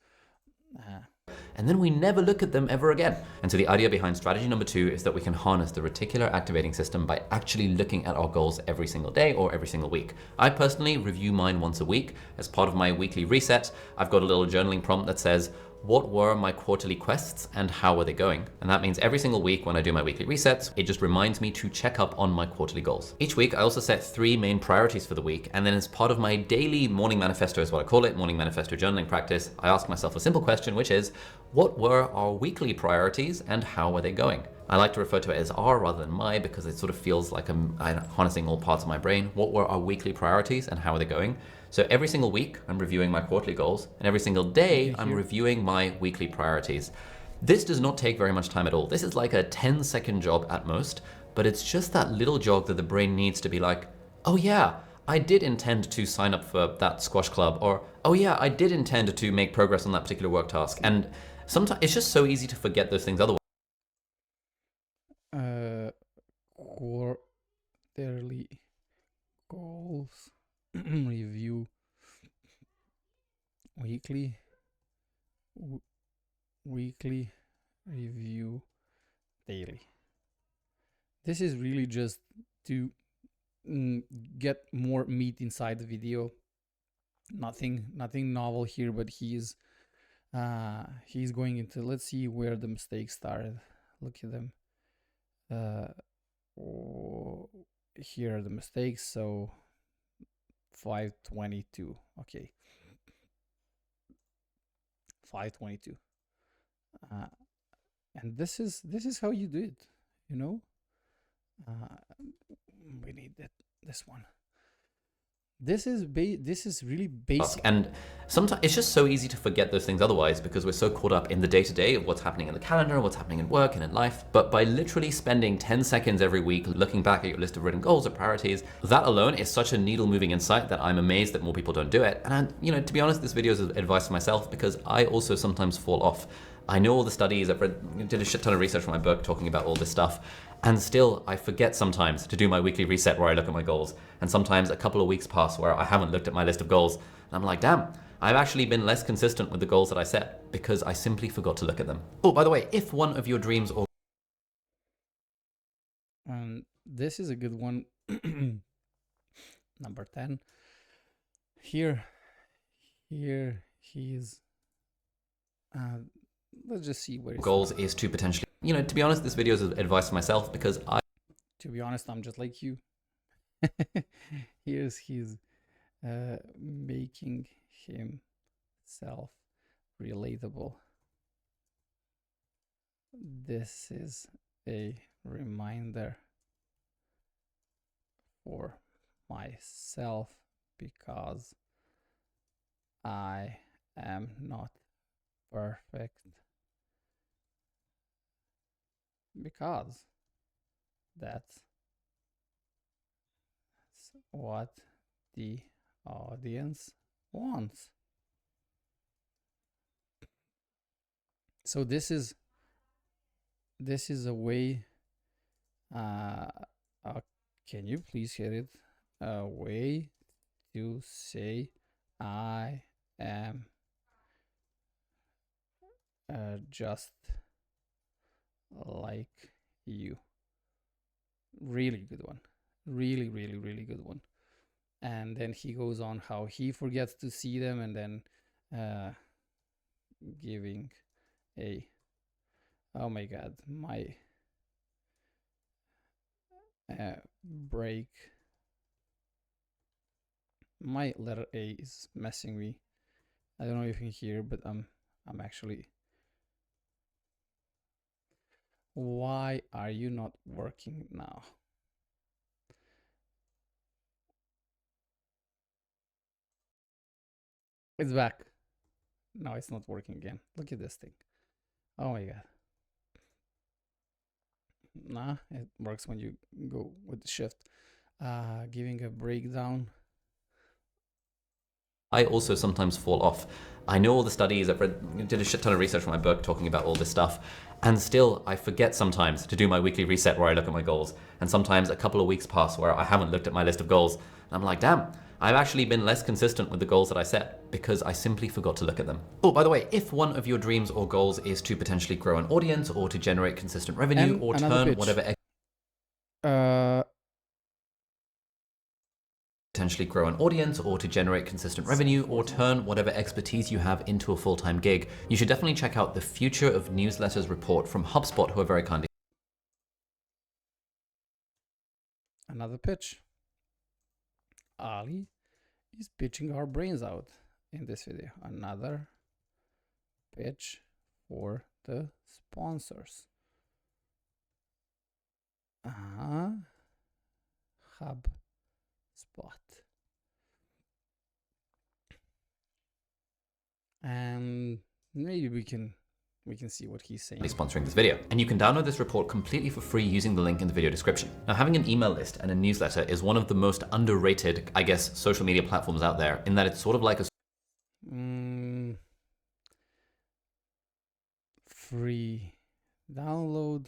And then we never look at them ever again. And so the idea behind strategy number 2 is that we can harness the reticular activating system by actually looking at our goals every single day or every single week. I personally review mine once a week. As part of my weekly reset, I've got a little journaling prompt that says, what were my quarterly quests and how are they going? And that means every single week when I do my weekly resets, it just reminds me to check up on my quarterly goals. Each week, I also set 3 main priorities for the week. And then as part of my daily morning manifesto is what I call it, morning manifesto journaling practice, I ask myself a simple question, which is, what were our weekly priorities and how are they going? I like to refer to it as R rather than my because it sort of feels like I'm harnessing all parts of my brain. What were our weekly priorities and how are they going? So every single week, I'm reviewing my quarterly goals, and every single day, I'm reviewing my weekly priorities. This does not take very much time at all. This is like a 10-second job at most, but it's just that little jog that the brain needs to be like, oh yeah, I did intend to sign up for that squash club, or oh yeah, I did intend to make progress on that particular work task. And sometimes it's just so easy to forget those things otherwise. Quarterly goals review weekly review daily. This is really just to get more meat inside the video. Nothing novel here, but he's going into, let's see where the mistakes started. Look at them. Here are the mistakes. So 522. Okay. 522. And this is how you do it, you know. We need this one. This is really basic. And sometimes it's just so easy to forget those things otherwise because we're so caught up in the day-to-day of what's happening in the calendar, what's happening in work and in life. But by literally spending 10 seconds every week looking back at your list of written goals or priorities, that alone is such a needle-moving insight that I'm amazed that more people don't do it. And to be honest, this video is advice for myself because I also sometimes fall off. I know all the studies, did a shit ton of research for my book talking about all this stuff, and still I forget sometimes to do my weekly reset where I look at my goals. And sometimes a couple of weeks pass where I haven't looked at my list of goals, and I'm like, damn, I've actually been less consistent with the goals that I set because I simply forgot to look at them. Oh, by the way, if one of your dreams or... this is a good one. Number 10. Here he's... let's just see where his goals is to potentially, to be honest, this video is advice for myself because to be honest, I'm just like you. Here's his making himself relatable. This is a reminder for myself because I am not perfect. Because that's what the audience wants. So this is a way, can you please hit it? A way to say I am just like you. Really good one. Really good one. And then he goes on how he forgets to see them, and then giving a, oh my god, my break, my letter A is messing me. I don't know if you can hear, but I'm actually, why are you not working now? It's back. No, it's not working again. Look at this thing. Oh my god. Nah, it works when you go with the shift. Giving a breakdown. I also sometimes fall off. I know all the studies, did a shit ton of research for my book talking about all this stuff, and still I forget sometimes to do my weekly reset where I look at my goals. And sometimes a couple of weeks pass where I haven't looked at my list of goals, and I'm like, damn, I've actually been less consistent with the goals that I set because I simply forgot to look at them. Oh, by the way, if one of your dreams or goals is to potentially grow an audience or to generate consistent revenue And or another turn pitch. whatever potentially grow an audience or to generate consistent revenue or turn whatever expertise you have into a full-time gig, you should definitely check out the Future of Newsletters report from HubSpot, who are very kindly. Another pitch. Ali is pitching our brains out in this video. Another pitch for the sponsors. HubSpot. And maybe we can see what he's saying. Sponsoring this video. And you can download this report completely for free using the link in the video description. Now, having an email list and a newsletter is one of the most underrated, I guess, social media platforms out there, in that it's sort of like a free download.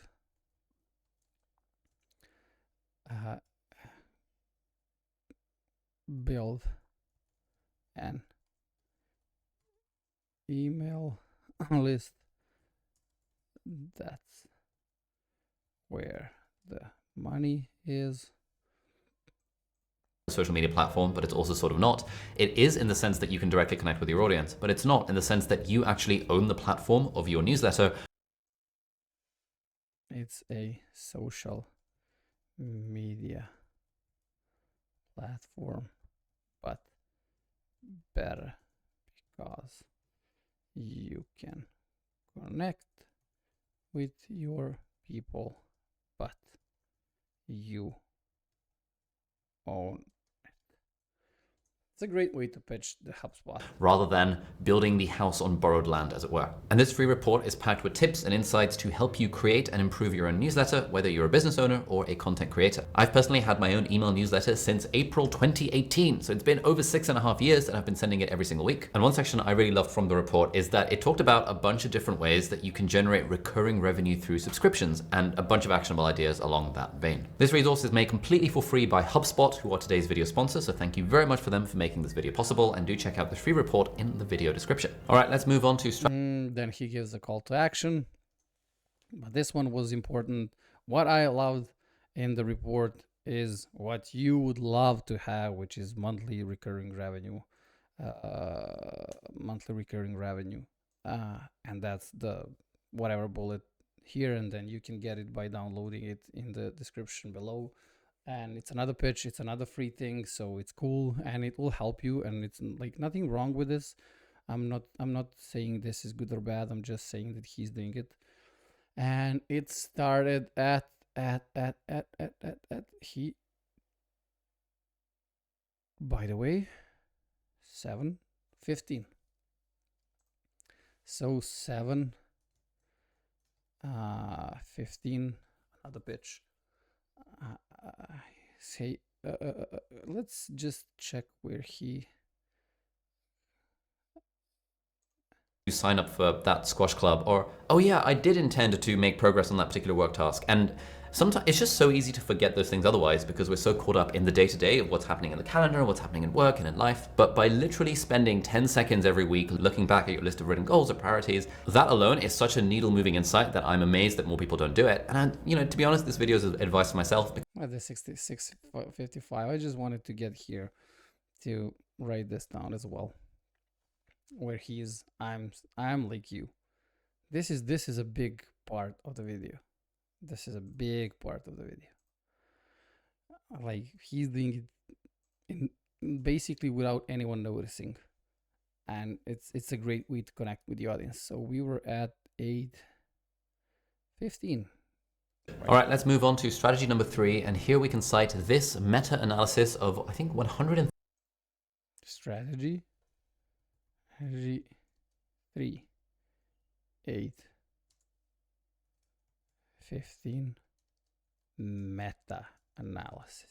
Build an email list. That's where the money is. Social media platform, but it's also sort of not. It is in the sense that you can directly connect with your audience, but it's not in the sense that you actually own the platform of your newsletter. It's a social media platform, but better because you can connect with your people, but you own. It's a great way to pitch the HubSpot. Rather than building the house on borrowed land, as it were. And this free report is packed with tips and insights to help you create and improve your own newsletter, whether you're a business owner or a content creator. I've personally had my own email newsletter since April 2018. So it's been over 6.5 years that I've been sending it every single week. And one section I really loved from the report is that it talked about a bunch of different ways that you can generate recurring revenue through subscriptions and a bunch of actionable ideas along that vein. This resource is made completely for free by HubSpot, who are today's video sponsor. So thank you very much for them for making this video possible, and do check out the free report in the video description. All right, let's move on to then he gives a call to action, but this one was important. What I loved in the report is what you would love to have, which is monthly recurring revenue, and that's the whatever bullet here, and then you can get it by downloading it in the description below. And it's another pitch, it's another free thing, so it's cool and it will help you, and it's like nothing wrong with this. I'm not saying this is good or bad, I'm just saying that he's doing it. And it started at he, by the way, 7:15. So 7:15, another pitch. Let's just check where he sign up for that squash club, or oh yeah, I did intend to make progress on that particular work task. And sometimes it's just so easy to forget those things otherwise, because we're so caught up in the day-to-day of what's happening in the calendar, what's happening in work and in life. But by literally spending 10 seconds every week looking back at your list of written goals or priorities, that alone is such a needle-moving insight that I'm amazed that more people don't do it. And you know, to be honest, this video is advice for myself. At the 66:55, I just wanted to get here to write this down as well, where he's I'm like you. This is a big part of the video. This is a big part of the video. Like, he's doing it basically without anyone noticing, and it's a great way to connect with the audience. So we were at 8:15. All right, let's move on to strategy number 3, and here we can cite this meta-analysis of, I think, 100. Strategy 3, 8:15 meta-analysis.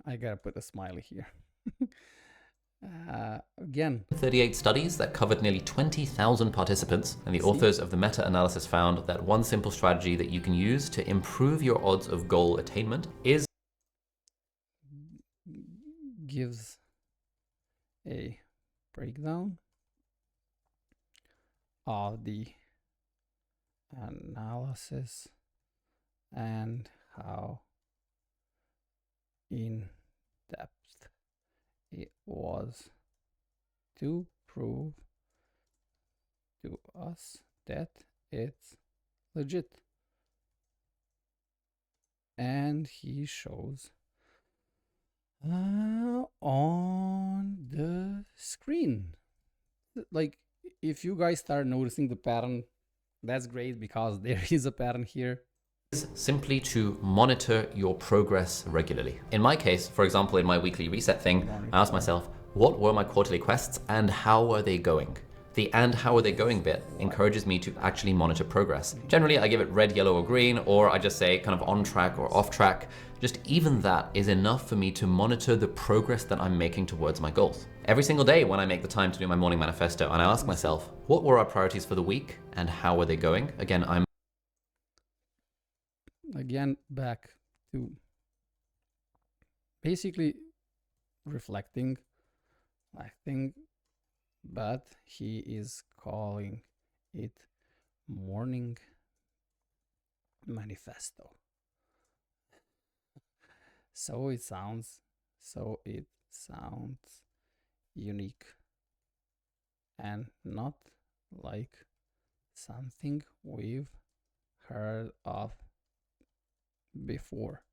I gotta put a smiley here. Again, 38 studies that covered nearly 20,000 participants, and the authors of the meta-analysis found that one simple strategy that you can use to improve your odds of goal attainment is gives a breakdown of the analysis and how in depth it was to prove to us that it's legit. And he shows on the screen. Like, if you guys start noticing the pattern, that's great, because there is a pattern here. Simply to monitor your progress regularly. In my case, for example, in my weekly reset thing, I asked myself, what were my quarterly quests and how are they going? The "and how are they going" bit encourages me to actually monitor progress. Generally, I give it red, yellow, or green, or I just say kind of on track or off track. Just even that is enough for me to monitor the progress that I'm making towards my goals. Every single day when I make the time to do my morning manifesto and I ask myself, what were our priorities for the week and how are they going? Again, I'm back to basically reflecting, but he is calling it morning manifesto. So it sounds unique and not like something we've heard of before,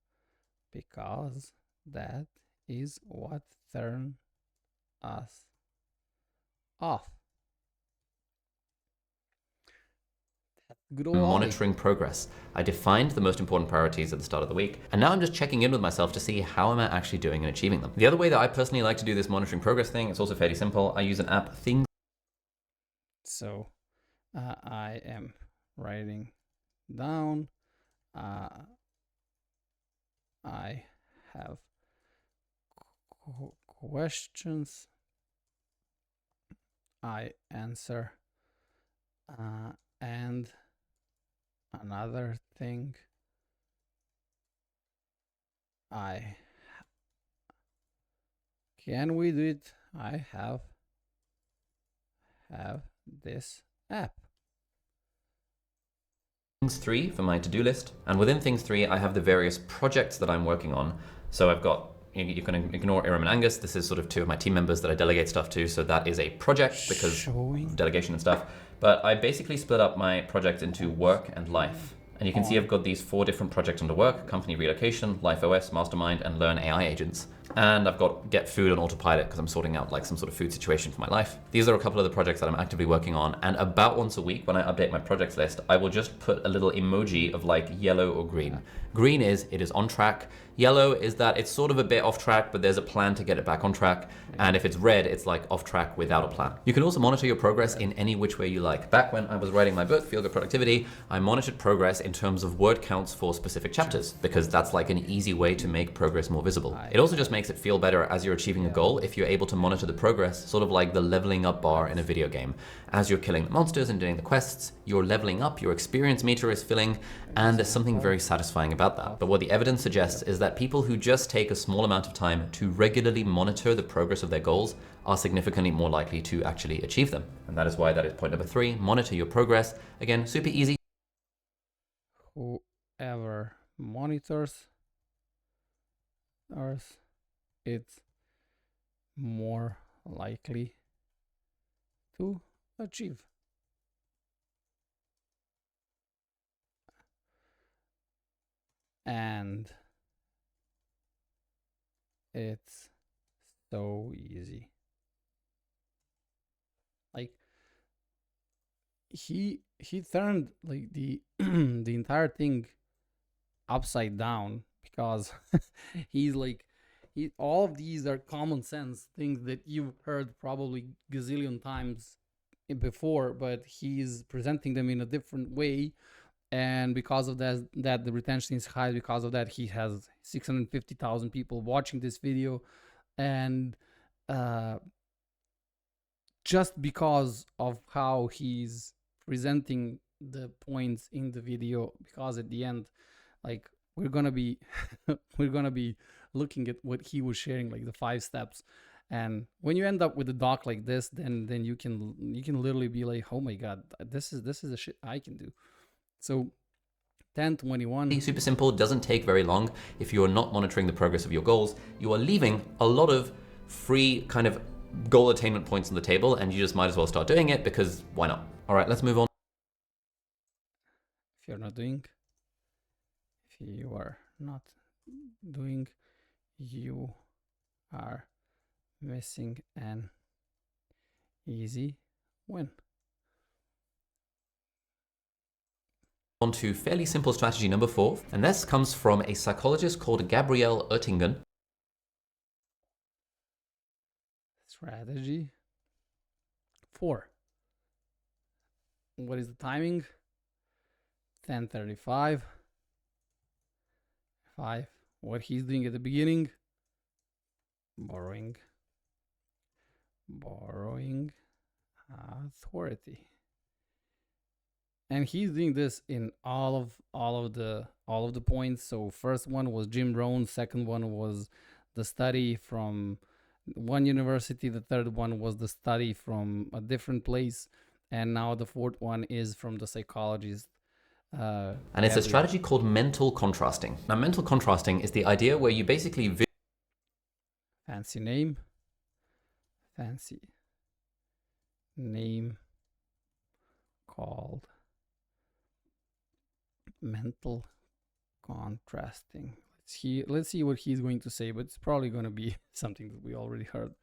because that is what turned us off. Good old monitoring progress. I defined the most important priorities at the start of the week, and now I'm just checking in with myself to see how am I actually doing in achieving them. The other way that I personally like to do this monitoring progress thing, it's also fairly simple. I use an app, Things. So I am writing down. I have questions. I answer. And another thing, can we do it? I have this app. Things 3 for my to-do list, and within Things 3 I have the various projects that I'm working on. So I've got, you can ignore Iram and Angus, this is sort of two of my team members that I delegate stuff to, so that is a project because of delegation and stuff. But I basically split up my project into work and life. And you can see I've got these 4 different projects under work: company relocation, life OS, mastermind, and learn AI agents. And I've got get food on autopilot because I'm sorting out like some sort of food situation for my life. These are a couple of the projects that I'm actively working on. And about once a week when I update my projects list, I will just put a little emoji of like yellow or green. Green is it is on track. Yellow is that it's sort of a bit off track, but there's a plan to get it back on track. And if it's red, it's like off track without a plan. You can also monitor your progress in any which way you like. Back when I was writing my book, Feel Good Productivity, I monitored progress in terms of word counts for specific chapters, because that's like an easy way to make progress more visible. It also just makes it feel better as you're achieving a goal if you're able to monitor the progress, sort of like the leveling up bar in a video game. As you're killing the monsters and doing the quests, you're leveling up, your experience meter is filling, and there's something very satisfying about that. But what the evidence suggests is that people who just take a small amount of time to regularly monitor the progress of their goals are significantly more likely to actually achieve them. And that is why that is point number 3, monitor your progress. Again, super easy. Whoever monitors ours, it's more likely to achieve. And it's so easy. Like he turned like the the entire thing upside down, because he's like, all of these are common sense things that you've heard probably gazillion times before, but he's presenting them in a different way. And because of that the retention is high. Because of that, he has 650,000 people watching this video. And just because of how he's presenting the points in the video, because at the end, like, we're gonna be looking at what he was sharing, like the 5 steps. And when you end up with a doc like this, then you can literally be like, oh my god, this is the shit I can do. So 10:21. Super simple, doesn't take very long. If you are not monitoring the progress of your goals, you are leaving a lot of free kind of goal attainment points on the table, and you just might as well start doing it, because why not? All right, let's move on. If you are not doing, you are missing an easy win. On to fairly simple strategy number 4, and this comes from a psychologist called Gabrielle Oettingen. Strategy 4. What is the timing? 10:35. 5. What he's doing at the beginning? Borrowing authority. And he's doing this in all of the points. So first one was Jim Rohn, second one was the study from one university, the third one was the study from a different place, and now the fourth one is from the psychologist. And it's a strategy called mental contrasting. Now, mental contrasting is the idea where you basically fancy name called mental contrasting. Let's see what he's going to say, but it's probably going to be something that we already heard.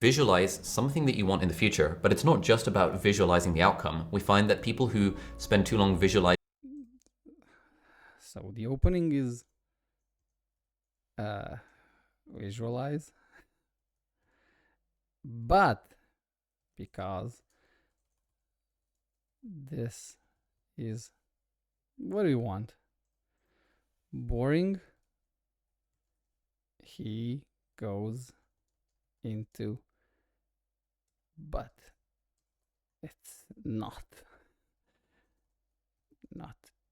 Visualize something that you want in the future, but it's not just about visualizing the outcome. We find that people who spend too long visualizing. So the opening is visualize, but because this is what do you want? Boring. He goes into, but it's not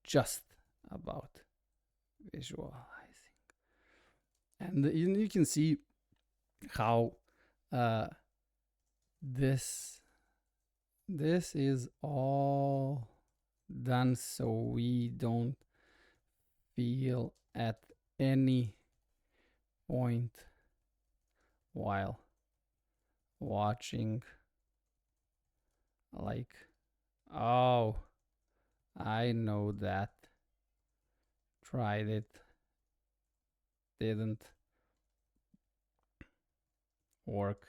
just about visualizing. And you can see how this is all done so we don't feel at any point while watching like, oh, I know that, tried it, didn't work,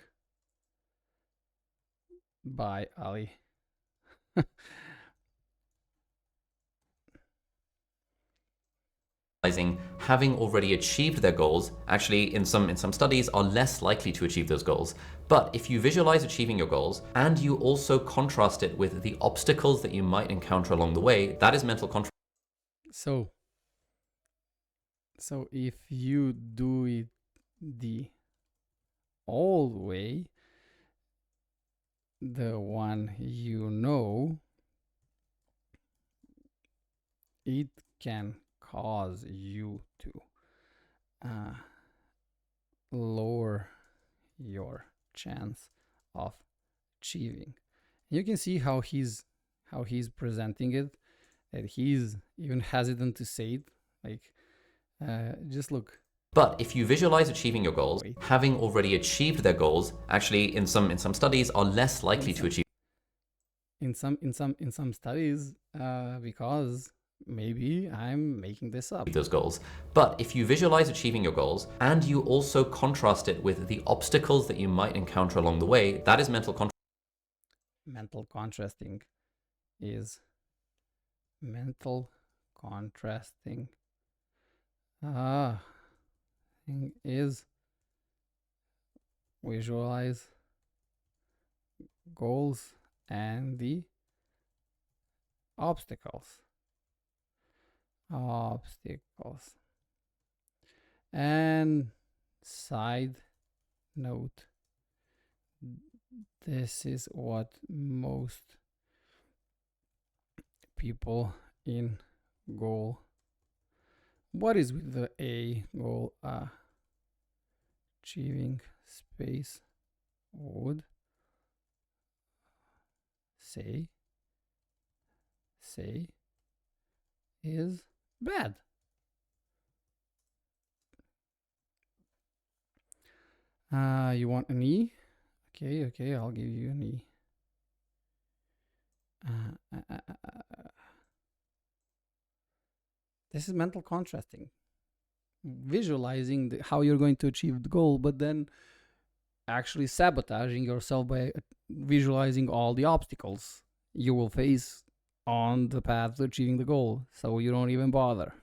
by Ali. Having already achieved their goals, actually in some studies, are less likely to achieve those goals. But if you visualize achieving your goals and you also contrast it with the obstacles that you might encounter along the way, that is mental contrast. So if you do it the old way, the one you know, it can cause you to lower your chance of achieving. You can see how he's presenting it, that he's even hesitant to say it. Like, just look. But if you visualize achieving your goals, having already achieved their goals, actually in some studies are less likely to achieve. In some studies, because maybe I'm making this up. Those goals. But if you visualize achieving your goals and you also contrast it with the obstacles that you might encounter along the way, that is mental contrasting. Mental contrasting is visualize goals and the obstacles. And side note, This is what most people in goal. What is with the A goal? Achieving space would say is bad. You want an E? Okay, I'll give you an E. This is mental contrasting. Visualizing how you're going to achieve the goal, but then actually sabotaging yourself by visualizing all the obstacles you will face on the path to achieving the goal, so you don't even bother.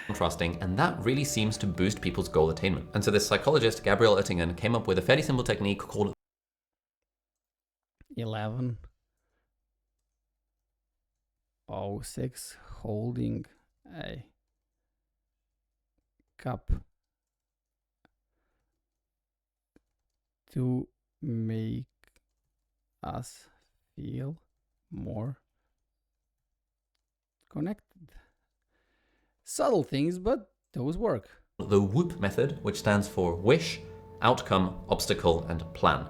Contrasting, and that really seems to boost people's goal attainment. And so this psychologist, Gabriel Oettingen, came up with a fairly simple technique called 11:06, holding a cup to make us feel more connected. Subtle things, but those work. the WOOP method, which stands for wish, outcome, obstacle, and plan.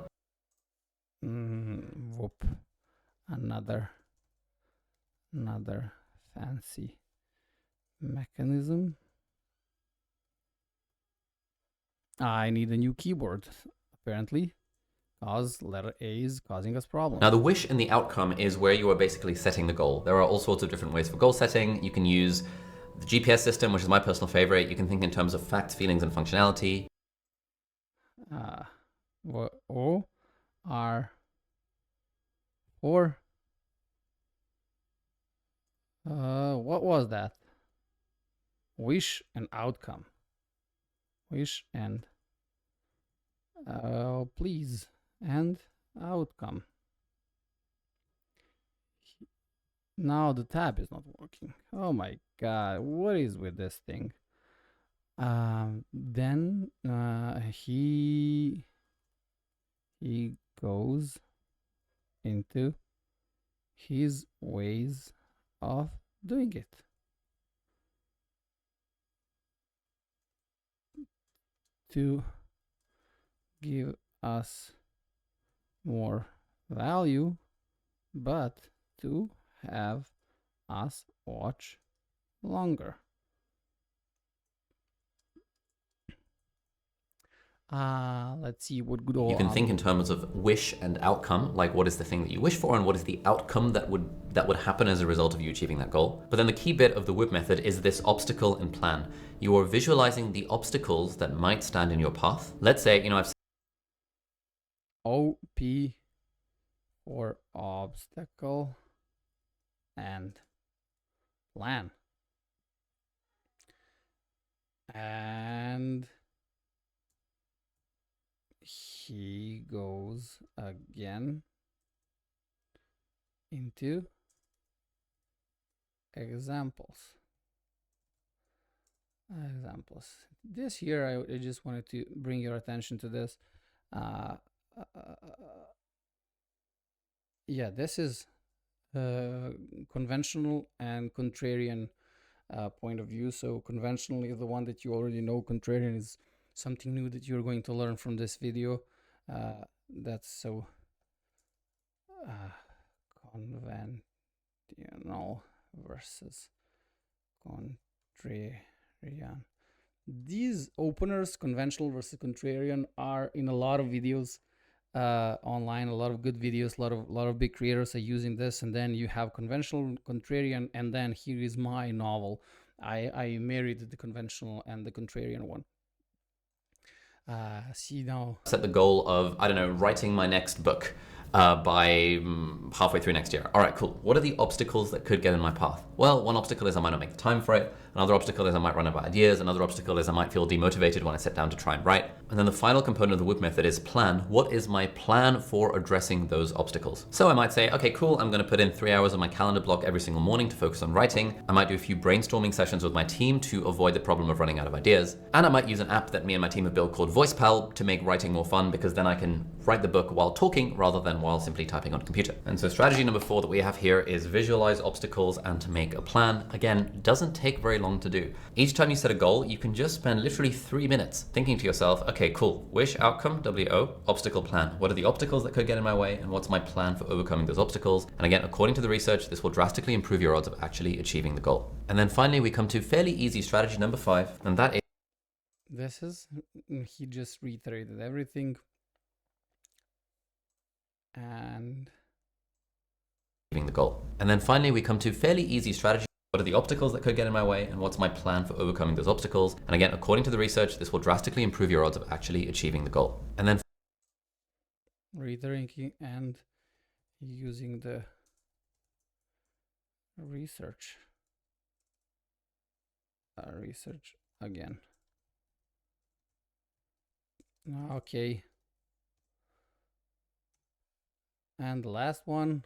Whoop. Another fancy mechanism. I need a new keyboard, apparently, because letter A is causing us problems. Now, the wish and the outcome is where you are basically setting the goal. There are all sorts of different ways for goal setting. You can use the GPS system, which is my personal favorite. You can think in terms of facts, feelings, and functionality. O R 4. What was that? Wish and outcome. Wish and please and outcome. Now the tab is not working. Oh my god, what is with this thing? Then he goes into his ways of doing it. To give us more value, but to have us watch longer. Let's see what good. You can think in terms of wish and outcome, like what is the thing that you wish for and what is the outcome that would happen as a result of you achieving that goal. But then the key bit of the WOOP method is this obstacle and plan. You are visualizing the obstacles that might stand in your path. Let's say, I've OP for obstacle and plan. And he goes again into examples. This here, I just wanted to bring your attention to this. Yeah, this is conventional and contrarian point of view. So conventional is the one that you already know. Contrarian is something new that you're going to learn from this video. That's so conventional versus contrarian. These openers, conventional versus contrarian, are in a lot of videos online. A lot of good videos, a lot of big creators are using this. And then you have conventional, contrarian, and then here is my novel. I married the conventional and the contrarian one. See now. Set the goal of, I don't know, writing my next book by halfway through next year. All right, cool. What are the obstacles that could get in my path? Well, one obstacle is I might not make the time for it. Another obstacle is I might run out of ideas. Another obstacle is I might feel demotivated when I sit down to try and write. And then the final component of the WOOP method is plan. What is my plan for addressing those obstacles? So I might say, okay, cool. I'm going to put in 3 hours on my calendar block every single morning to focus on writing. I might do a few brainstorming sessions with my team to avoid the problem of running out of ideas. And I might use an app that me and my team have built called VoicePal to make writing more fun, because then I can write the book while talking rather than while simply typing on a computer. And so strategy number 4 that we have here is visualize obstacles and to make a plan. Again, doesn't take very long to do. Each time you set a goal, you can just spend literally 3 minutes thinking to yourself, okay, cool, wish, outcome, WO, obstacle, plan. What are the obstacles that could get in my way and what's my plan for overcoming those obstacles? And again, according to the research, this will drastically improve your odds of actually achieving the goal. And then finally, we come to fairly easy strategy number 5, and that is This is, he just reiterated everything. And achieving the goal. And then finally, we come to fairly easy strategy. What are the obstacles that could get in my way and what's my plan for overcoming those obstacles? And again, according to the research, this will drastically improve your odds of actually achieving the goal. And then reiterating and using the research again. Okay. And the last one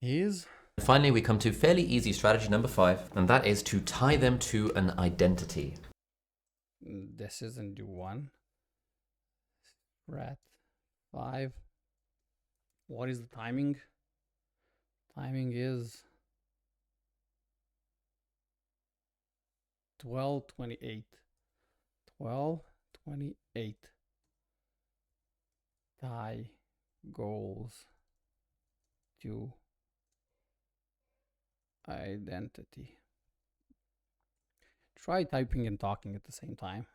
is... Finally, we come to fairly easy strategy number 5, and that is to tie them to an identity. This isn't do 1. Strat 5. What is the timing? Timing is 12:28. 12:28. Tie goals to identity. Try typing and talking at the same time.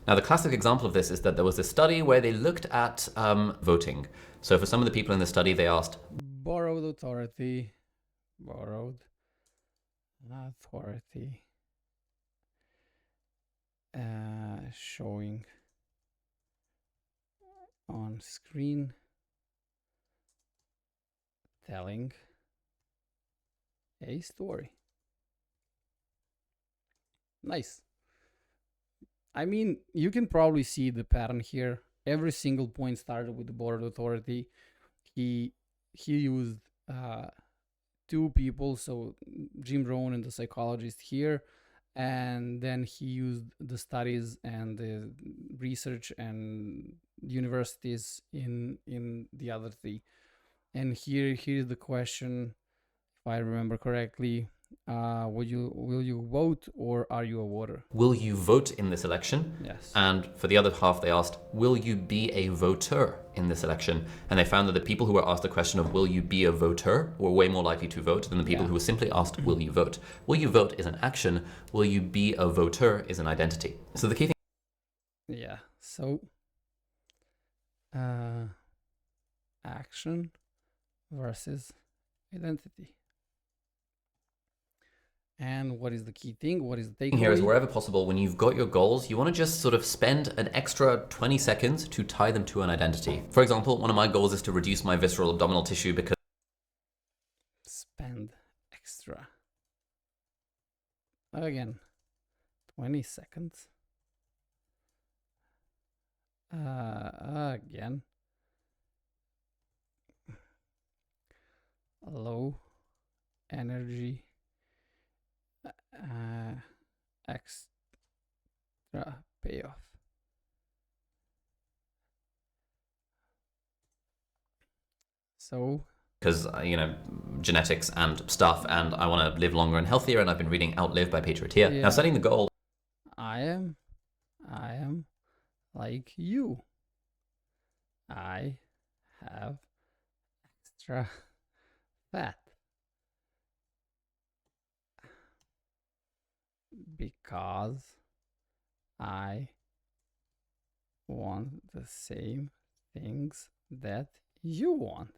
Now, the classic example of this is that there was a study where they looked at voting. So for some of the people in the study, they asked, Borrowed authority. Showing on screen, telling a story. Nice. I mean, you can probably see the pattern here. Every single point started with the board authority. He used 2 people, so Jim Rohn and the psychologist here, and then he used the studies and the research and universities in the other 3. And here's the question, if I remember correctly. Will you vote or are you a voter? will you vote in this election? Yes. And for the other half, they asked, will you be a voter in this election? And they found that the people who were asked the question of will you be a voter were way more likely to vote than the people who were simply asked, will you vote? Will you vote is an action. Will you be a voter is an identity. So the key thing... Yeah. So action versus identity. And what is the key thing? What is the takeaway? Here is wherever possible, when you've got your goals, you want to just sort of spend an extra 20 seconds to tie them to an identity. For example, one of my goals is to reduce my visceral abdominal tissue because... Spend extra. Again, 20 seconds. Again. Low energy. Extra payoff. So because genetics and stuff, and I want to live longer and healthier, and I've been reading Outlive by Peter Attia. Yeah. Now, setting the goal... I am like you. I have extra fat because I want the same things that you want.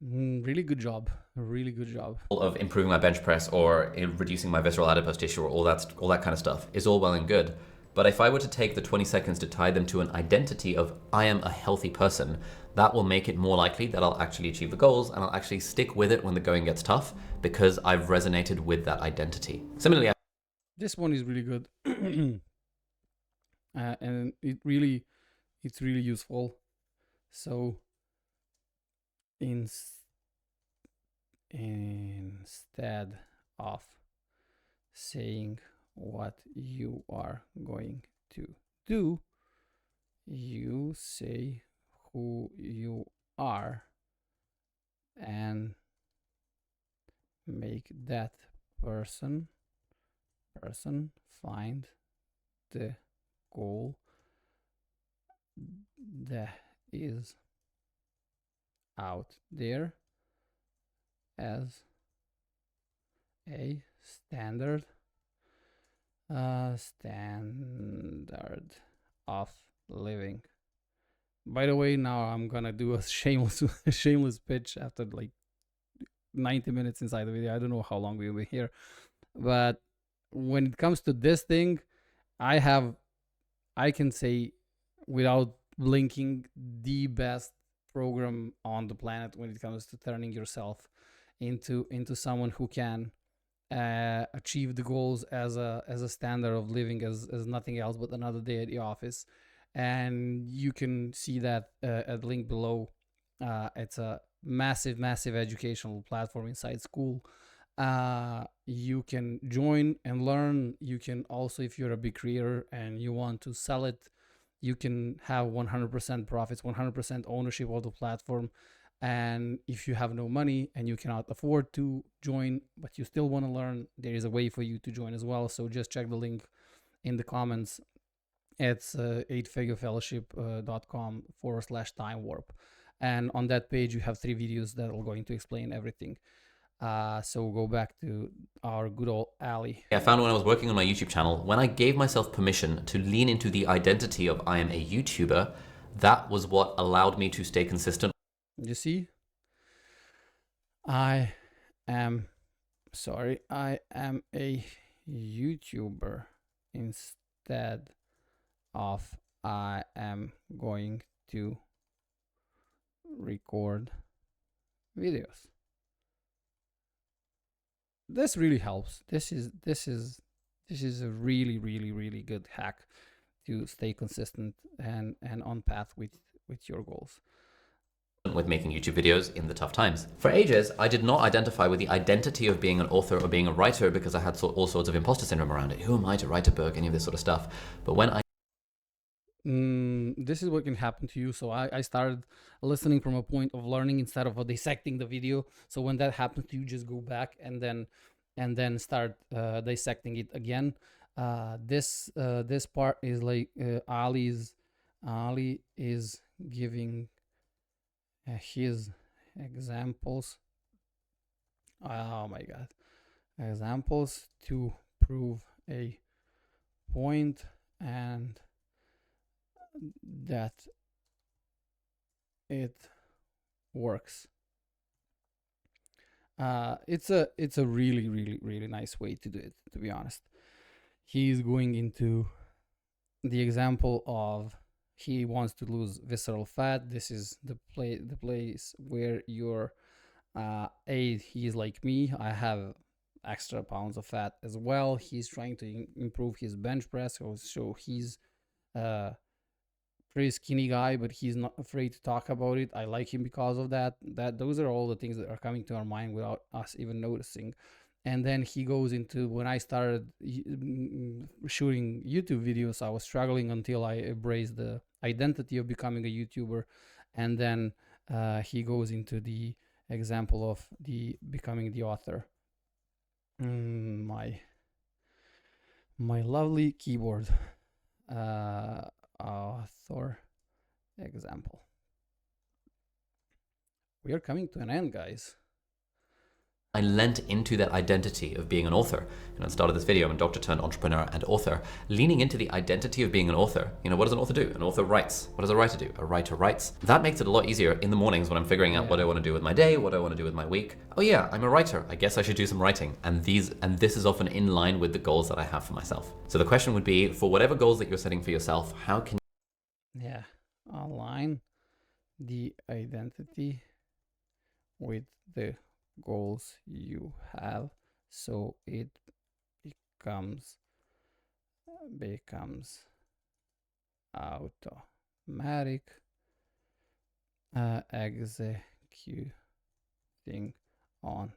Really good job. Really good job. Of improving my bench press or reducing my visceral adipose tissue or all that kind of stuff is all well and good. But if I were to take the 20 seconds to tie them to an identity of I am a healthy person, that will make it more likely that I'll actually achieve the goals and I'll actually stick with it when the going gets tough because I've resonated with that identity. Similarly, this one is really good. And it's really useful. So instead of saying what you are going to do, you say who you are and make that person find the goal that is out there as a standard of living. By the way, now I'm gonna do a shameless pitch after like 90 minutes inside the video. I don't know how long we'll be here, but when it comes to this thing, I can say without blinking, the best program on the planet when it comes to turning yourself into someone who can achieve the goals as a standard of living, as nothing else but another day at the office. And you can see that at the link below. It's a massive educational platform inside school. You can join and learn. You can also, if you're a big creator and you want to sell it, you can have 100% profits, 100% ownership of the platform. And if you have no money and you cannot afford to join, but you still want to learn, there is a way for you to join as well. So just check the link in the comments. It's 8figurefellowship.com/time warp. And on that page, you have 3 videos that are going to explain everything. So we'll go back to our good old Ali. I found when I was working on my YouTube channel, when I gave myself permission to lean into the identity of I am a YouTuber, that was what allowed me to stay consistent. You see, I am a YouTuber instead of I am going to record videos. This really helps. This is a really good hack to stay consistent and on path with your goals. With making YouTube videos in the tough times. For ages, I did not identify with the identity of being an author or being a writer because I had all sorts of imposter syndrome around it. Who am I to write a book, any of this sort of stuff? But when I this is what can happen to you. So I started listening from a point of learning instead of dissecting the video. So when that happens to you, just go back and then start dissecting it again. This part is like Ali is giving his examples. Oh my god, examples to prove a point, and that it works. It's a really nice way to do it, to be honest. He's going into the example of he wants to lose visceral fat. This is the place where you're he's like me. I have extra pounds of fat as well. He's trying to improve his bench press, so he's pretty skinny guy, but he's not afraid to talk about it. I like him because of that. Those are all the things that are coming to our mind without us even noticing. And then he goes into, when I started shooting YouTube videos, I was struggling until I embraced the identity of becoming a YouTuber. And then he goes into the example of becoming the author. My lovely keyboard. Author example. We are coming to an end, guys. I lent into that identity of being an author. And at the start of this video, I'm a doctor turned entrepreneur and author, leaning into the identity of being an author. You know, what does an author do? An author writes. What does a writer do? A writer writes. That makes it a lot easier in the mornings when I'm figuring out what I want to do with my day, what I want to do with my week. Oh yeah, I'm a writer. I guess I should do some writing. And this is often in line with the goals that I have for myself. So the question would be, for whatever goals that you're setting for yourself, how can align the identity with the goals you have, so it becomes automatic executing on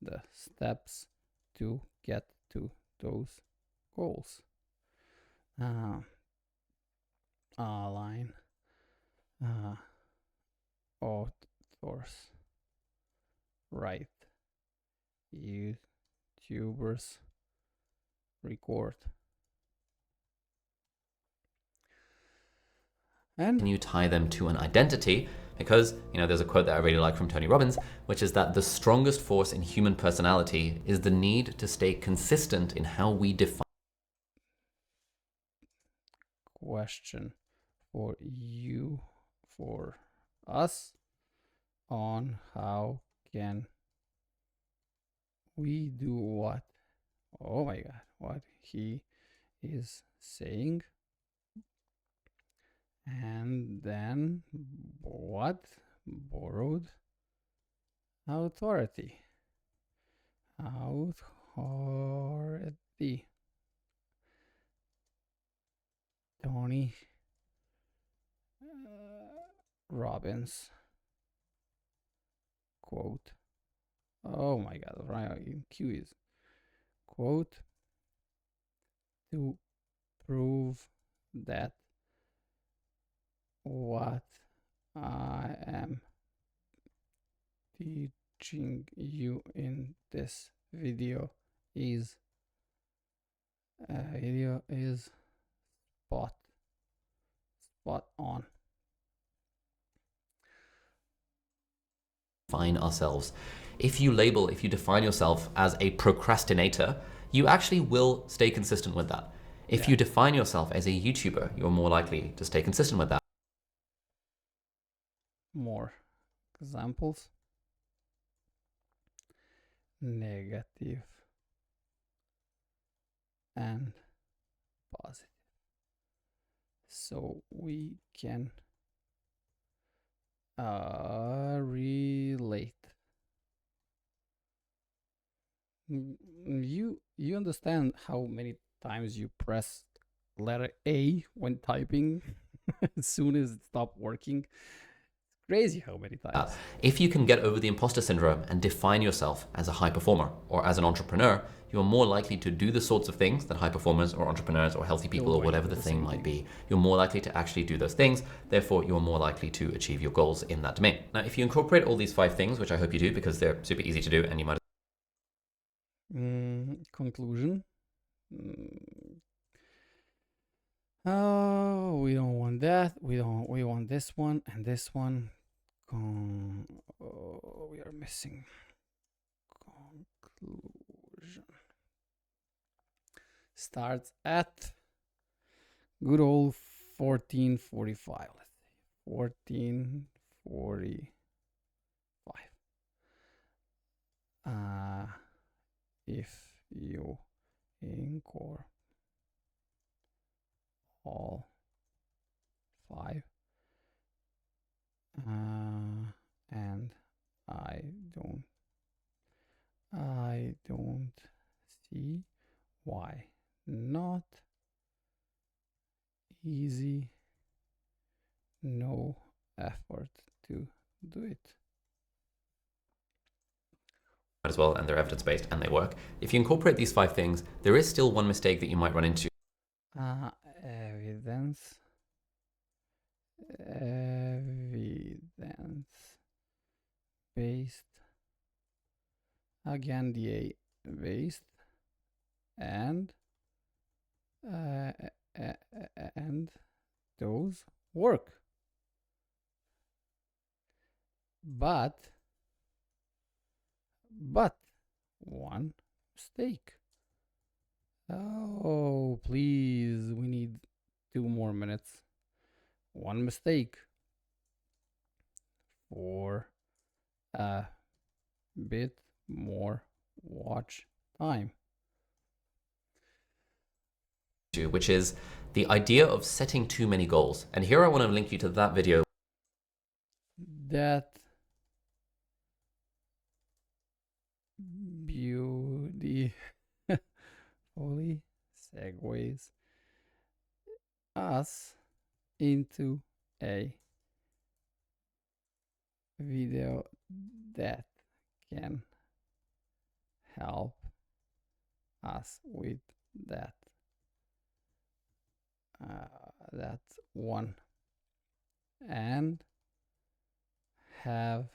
the steps to get to those goals. Align authors, right? YouTubers record. And you tie them to an identity, because there's a quote that I really like from Tony Robbins, which is that the strongest force in human personality is the need to stay consistent in how we define. Question for you, for us, on how can we do what? Oh my God, what he is saying. And then what? Borrowed authority. Authority. Tony Robbins quote. Oh my God, right? Q is quote to prove that what I am teaching you in this video is spot on. Define ourselves. If you define yourself as a procrastinator, you actually will stay consistent with that. If you define yourself as a YouTuber, you're more likely to stay consistent with that. More examples. Negative and positive. So we can relate. You understand how many times you press letter A when typing as soon as it stopped working? Crazy how many times. If you can get over the imposter syndrome and define yourself as a high performer or as an entrepreneur, you're more likely to do the sorts of things that high performers or entrepreneurs or healthy people or whatever the thing might be. You're more likely to actually do those things. Therefore, you're more likely to achieve your goals in that domain. Now, if you incorporate all these 5 things, which I hope you do because they're super easy to do and you might. Conclusion. Oh, we don't want that. We want this one and this one. We are missing conclusion. Starts at good old 1445. Let's see, 1445. If you incorporate all 5, and I don't see why not. Easy, no effort to do it. As well, and they're evidence-based and they work. If you incorporate these 5 things, there is still one mistake that you might run into. Evidence-based. Again, the A based and those work. But one mistake. Oh, please, we need 2 more minutes. One mistake for a bit more watch time. Which is the idea of setting too many goals. And here I want to link you to that video. That beautifully segues us into a video that can help us with that that one and have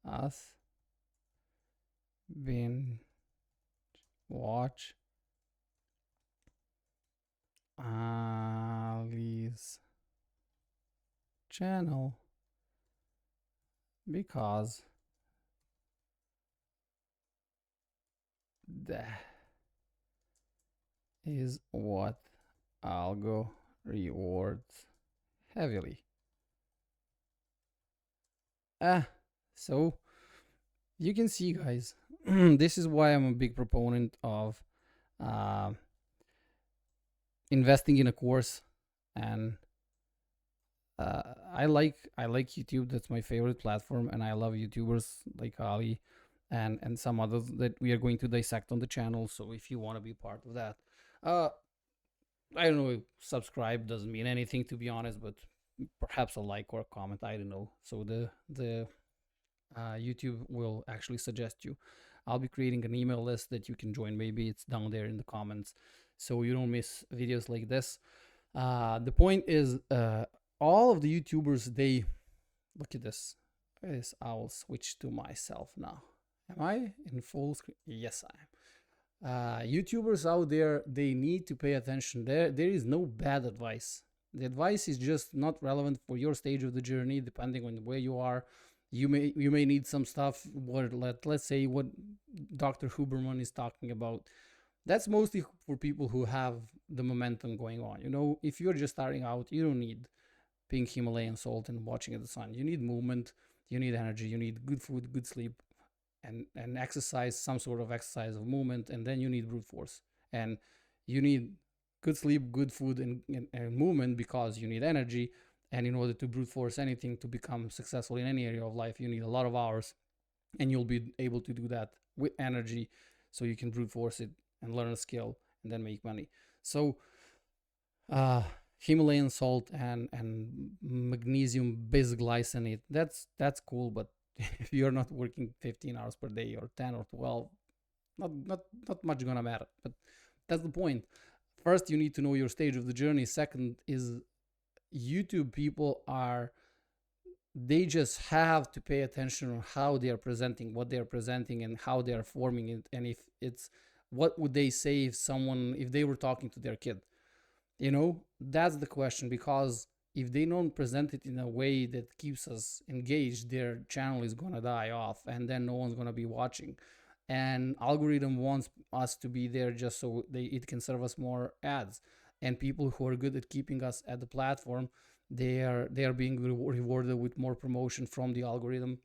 us binge watch Ali's channel because that is what algo rewards heavily. So you can see, guys, this is why I'm a big proponent of investing in a course. And I like YouTube. That's my favorite platform, and I love YouTubers like Ali and some others that we are going to dissect on the channel. So if you want to be part of that, I don't know, subscribe doesn't mean anything, to be honest, but perhaps a like or a comment, I don't know. So the YouTube will actually suggest you. I'll be creating an email list that you can join. Maybe it's down there in the comments, so you don't miss videos like this. The point is, all of the YouTubers, they look at this. I will switch to myself now. Am I in full screen? Yes, I am. YouTubers out there, they need to pay attention. There is no bad advice. The advice is just not relevant for your stage of the journey, depending on where you are. You may need some stuff. Let's say what Dr. Huberman is talking about. That's mostly for people who have the momentum going on. You know, if you're just starting out, you don't need pink Himalayan salt and watching the sun. You need movement, you need energy, you need good food, good sleep, and exercise, some sort of exercise of movement, and then you need brute force. And you need good sleep, good food, and movement because you need energy. And in order to brute force anything, to become successful in any area of life, you need a lot of hours, and you'll be able to do that with energy, so you can brute force it and learn a skill and then make money. So Himalayan salt and magnesium bisglycinate, that's cool, but if you're not working 15 hours per day or 10 or 12, not much gonna matter. But that's the point. First, you need to know your stage of the journey. Second is, YouTube people they just have to pay attention on how they are presenting, what they are presenting, and how they are forming it. And if it's, what would they say if they were talking to their kid? You know, that's the question. Because if they don't present it in a way that keeps us engaged, their channel is gonna die off, and then no one's gonna be watching. And algorithm wants us to be there just so it can serve us more ads. And people who are good at keeping us at the platform, they are being rewarded with more promotion from the algorithm,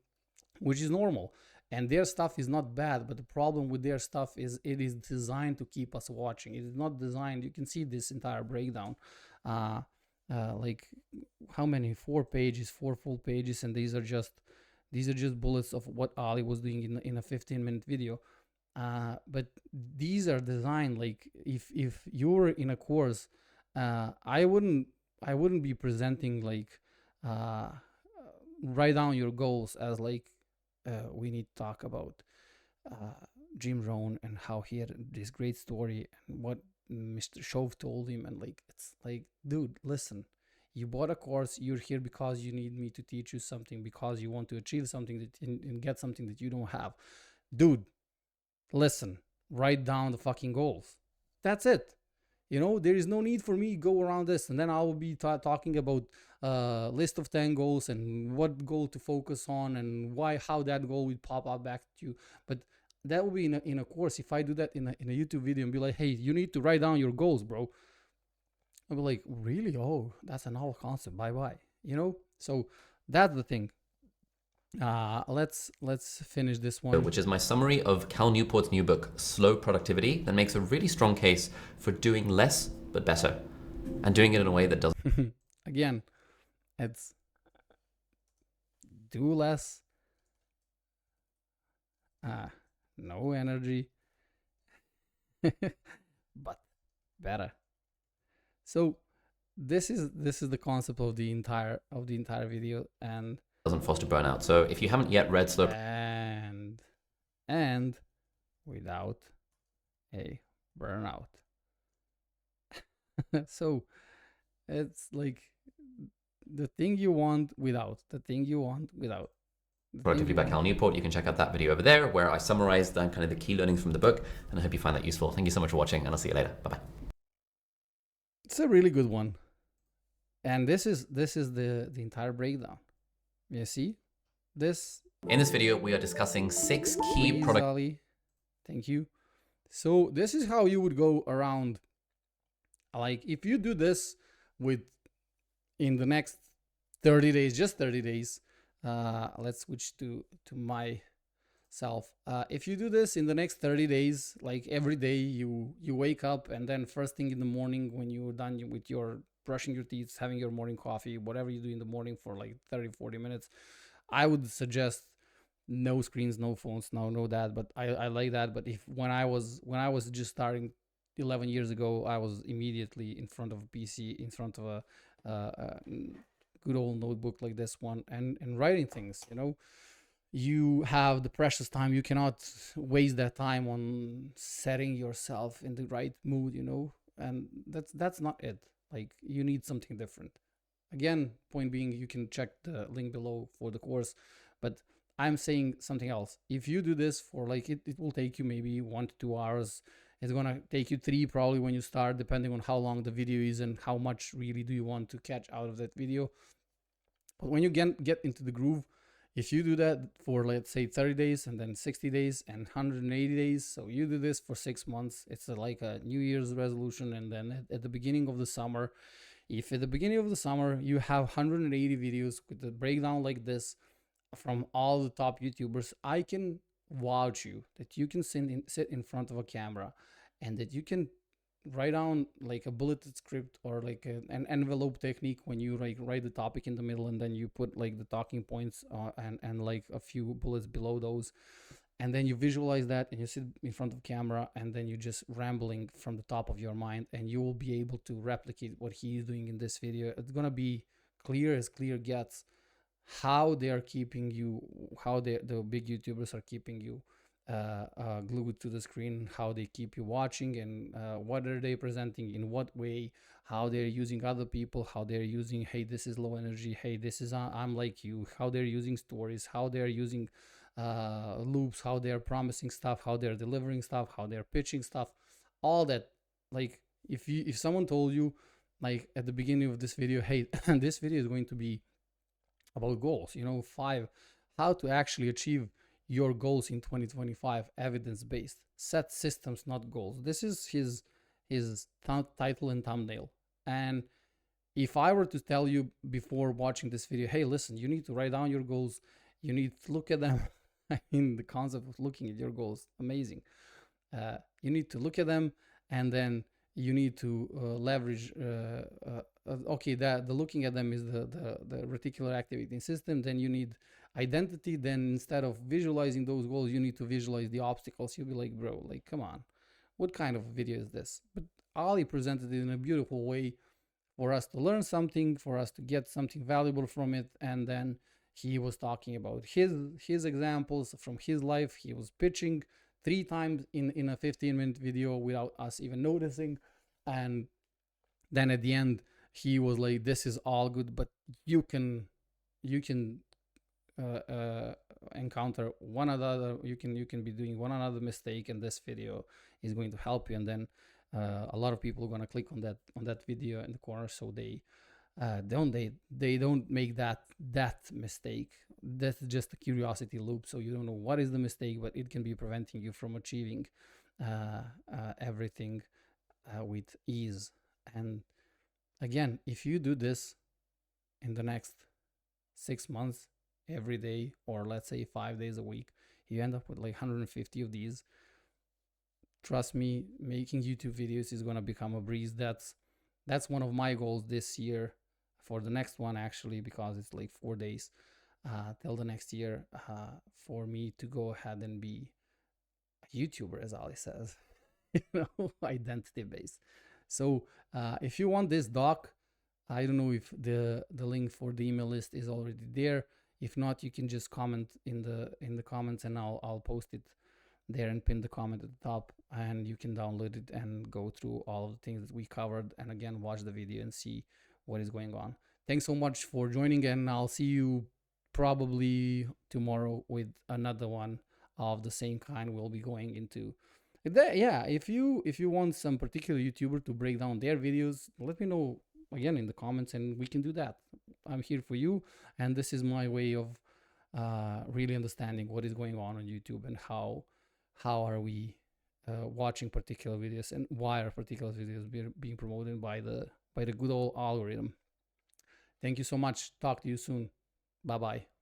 which is normal. And their stuff is not bad, but the problem with their stuff is it is designed to keep us watching. It is not designed. You can see this entire breakdown. Like how many? 4 pages, 4 full pages, and these are just bullets of what Ali was doing in a 15-minute video. But these are designed, like if you're in a course, I wouldn't be presenting like write down your goals as like we need to talk about Jim Rohn and how he had this great story and what Mr. Shove told him. And like, it's like, dude, listen, you bought a course, you're here because you need me to teach you something, because you want to achieve something and get something that you don't have. Dude, listen, write down the fucking goals. That's it. You know, there is no need for me to go around this, and then I will be talking about list of 10 goals and what goal to focus on and how that goal will pop up back to you. But that will be in a course. If I do that in a YouTube video and be like, hey, you need to write down your goals, bro, I'll be like, really? Oh, that's a novel concept. Bye. You know, so that's the thing. Let's finish this one, which is my summary of Cal Newport's new book, Slow Productivity, that makes a really strong case for doing less but better, and doing it in a way that doesn't again, it's do less, no energy, but better. So this is the concept of the entire video, and doesn't foster burnout. So if you haven't yet read Slow and without a burnout. So it's like the thing you want without, the thing you want without. Productivity by Cal Newport. You can check out that video over there where I summarized kind of the key learnings from the book, and I hope you find that useful. Thank you so much for watching, and I'll see you later. Bye-bye. It's a really good one. And this is the entire breakdown. You see? This in this video we are discussing 6 key product. Ali, thank you. So this is how you would go around. Like if you do this in the next 30 days, just 30 days, let's switch to myself. If you do this in the next 30 days, like every day you wake up, and then first thing in the morning when you're done with your brushing your teeth, having your morning coffee, whatever you do in the morning for like 30-40 minutes, I would suggest no screens, no phones, no that. But I like that. But if when I was just starting 11 years ago, I was immediately in front of a PC, in front of a good old notebook like this one, and writing things. You know, you have the precious time. You cannot waste that time on setting yourself in the right mood. You know, and that's not it. Like you need something different. Again, point being, you can check the link below for the course, but I'm saying something else. If you do this for like it will take you maybe 1 to 2 hours. It's gonna take you 3 probably when you start, depending on how long the video is and how much really do you want to catch out of that video. But when you get into the groove, if you do that for, let's say, 30 days and then 60 days and 180 days, so you do this for 6 months, it's like a New Year's resolution. And then at the beginning of the summer, if at the beginning of the summer you have 180 videos with the breakdown like this from all the top YouTubers, I can vouch you that you can sit in front of a camera and that you can write down like a bulleted script or like an envelope technique when you like write the topic in the middle and then you put like the talking points and like a few bullets below those, and then you visualize that and you sit in front of camera and then you're just rambling from the top of your mind, and you will be able to replicate what he is doing in this video. It's gonna be clear as clear gets how they are keeping you, how the big YouTubers are keeping you glued to the screen, how they keep you watching, and what are they presenting, in what way, how they're using other people, how they're using, hey, this is low energy, hey, this is I'm like you, how they're using stories, how they're using loops, how they're promising stuff, how they're delivering stuff, how they're pitching stuff, all that. Like if someone told you like at the beginning of this video, hey, this video is going to be about goals, 5 how to actually achieve your goals in 2025, evidence-based, set systems, not goals. This is his title and thumbnail. And if I were to tell you before watching this video, hey, listen, you need to write down your goals, you need to look at them. I mean, the concept of looking at your goals, amazing. You need to look at them, and then you need to leverage okay, the looking at them is the reticular activating system. Then you need identity. Then instead of visualizing those goals, you need to visualize the obstacles. You'll be like, bro, like, come on, what kind of video is this? But Ali presented it in a beautiful way for us to learn something, for us to get something valuable from it. And then he was talking about his examples from his life. He was pitching 3 times in a 15-minute video without us even noticing. And then at the end, he was like, this is all good, but you can encounter one another, you can be doing one another mistake, and this video is going to help you. And then a lot of people are going to click on that video in the corner, so they don't make that mistake. That's just a curiosity loop, so you don't know what is the mistake, but it can be preventing you from achieving everything with ease. And again, if you do this in the next 6 months, every day, or let's say 5 days a week, you end up with like 150 of these. Trust me, making YouTube videos is going to become a breeze. That's one of my goals this year, for the next one actually, because it's like 4 days till the next year, for me to go ahead and be a YouTuber, as Ali says, identity based. So if you want this doc, I don't know if the link for the email list is already there. If not, you can just comment in the comments, and I'll post it there and pin the comment at the top, and you can download it and go through all of the things that we covered, and again watch the video and see what is going on. Thanks so much for joining, and I'll see you probably tomorrow with another one of the same kind. We'll be going into that. Yeah, if you want some particular YouTuber to break down their videos, let me know again in the comments and we can do that. I'm here for you, and this is my way of really understanding what is going on YouTube and how are we watching particular videos and why are particular videos being promoted by the good old algorithm. Thank you so much. Talk to you soon. Bye bye.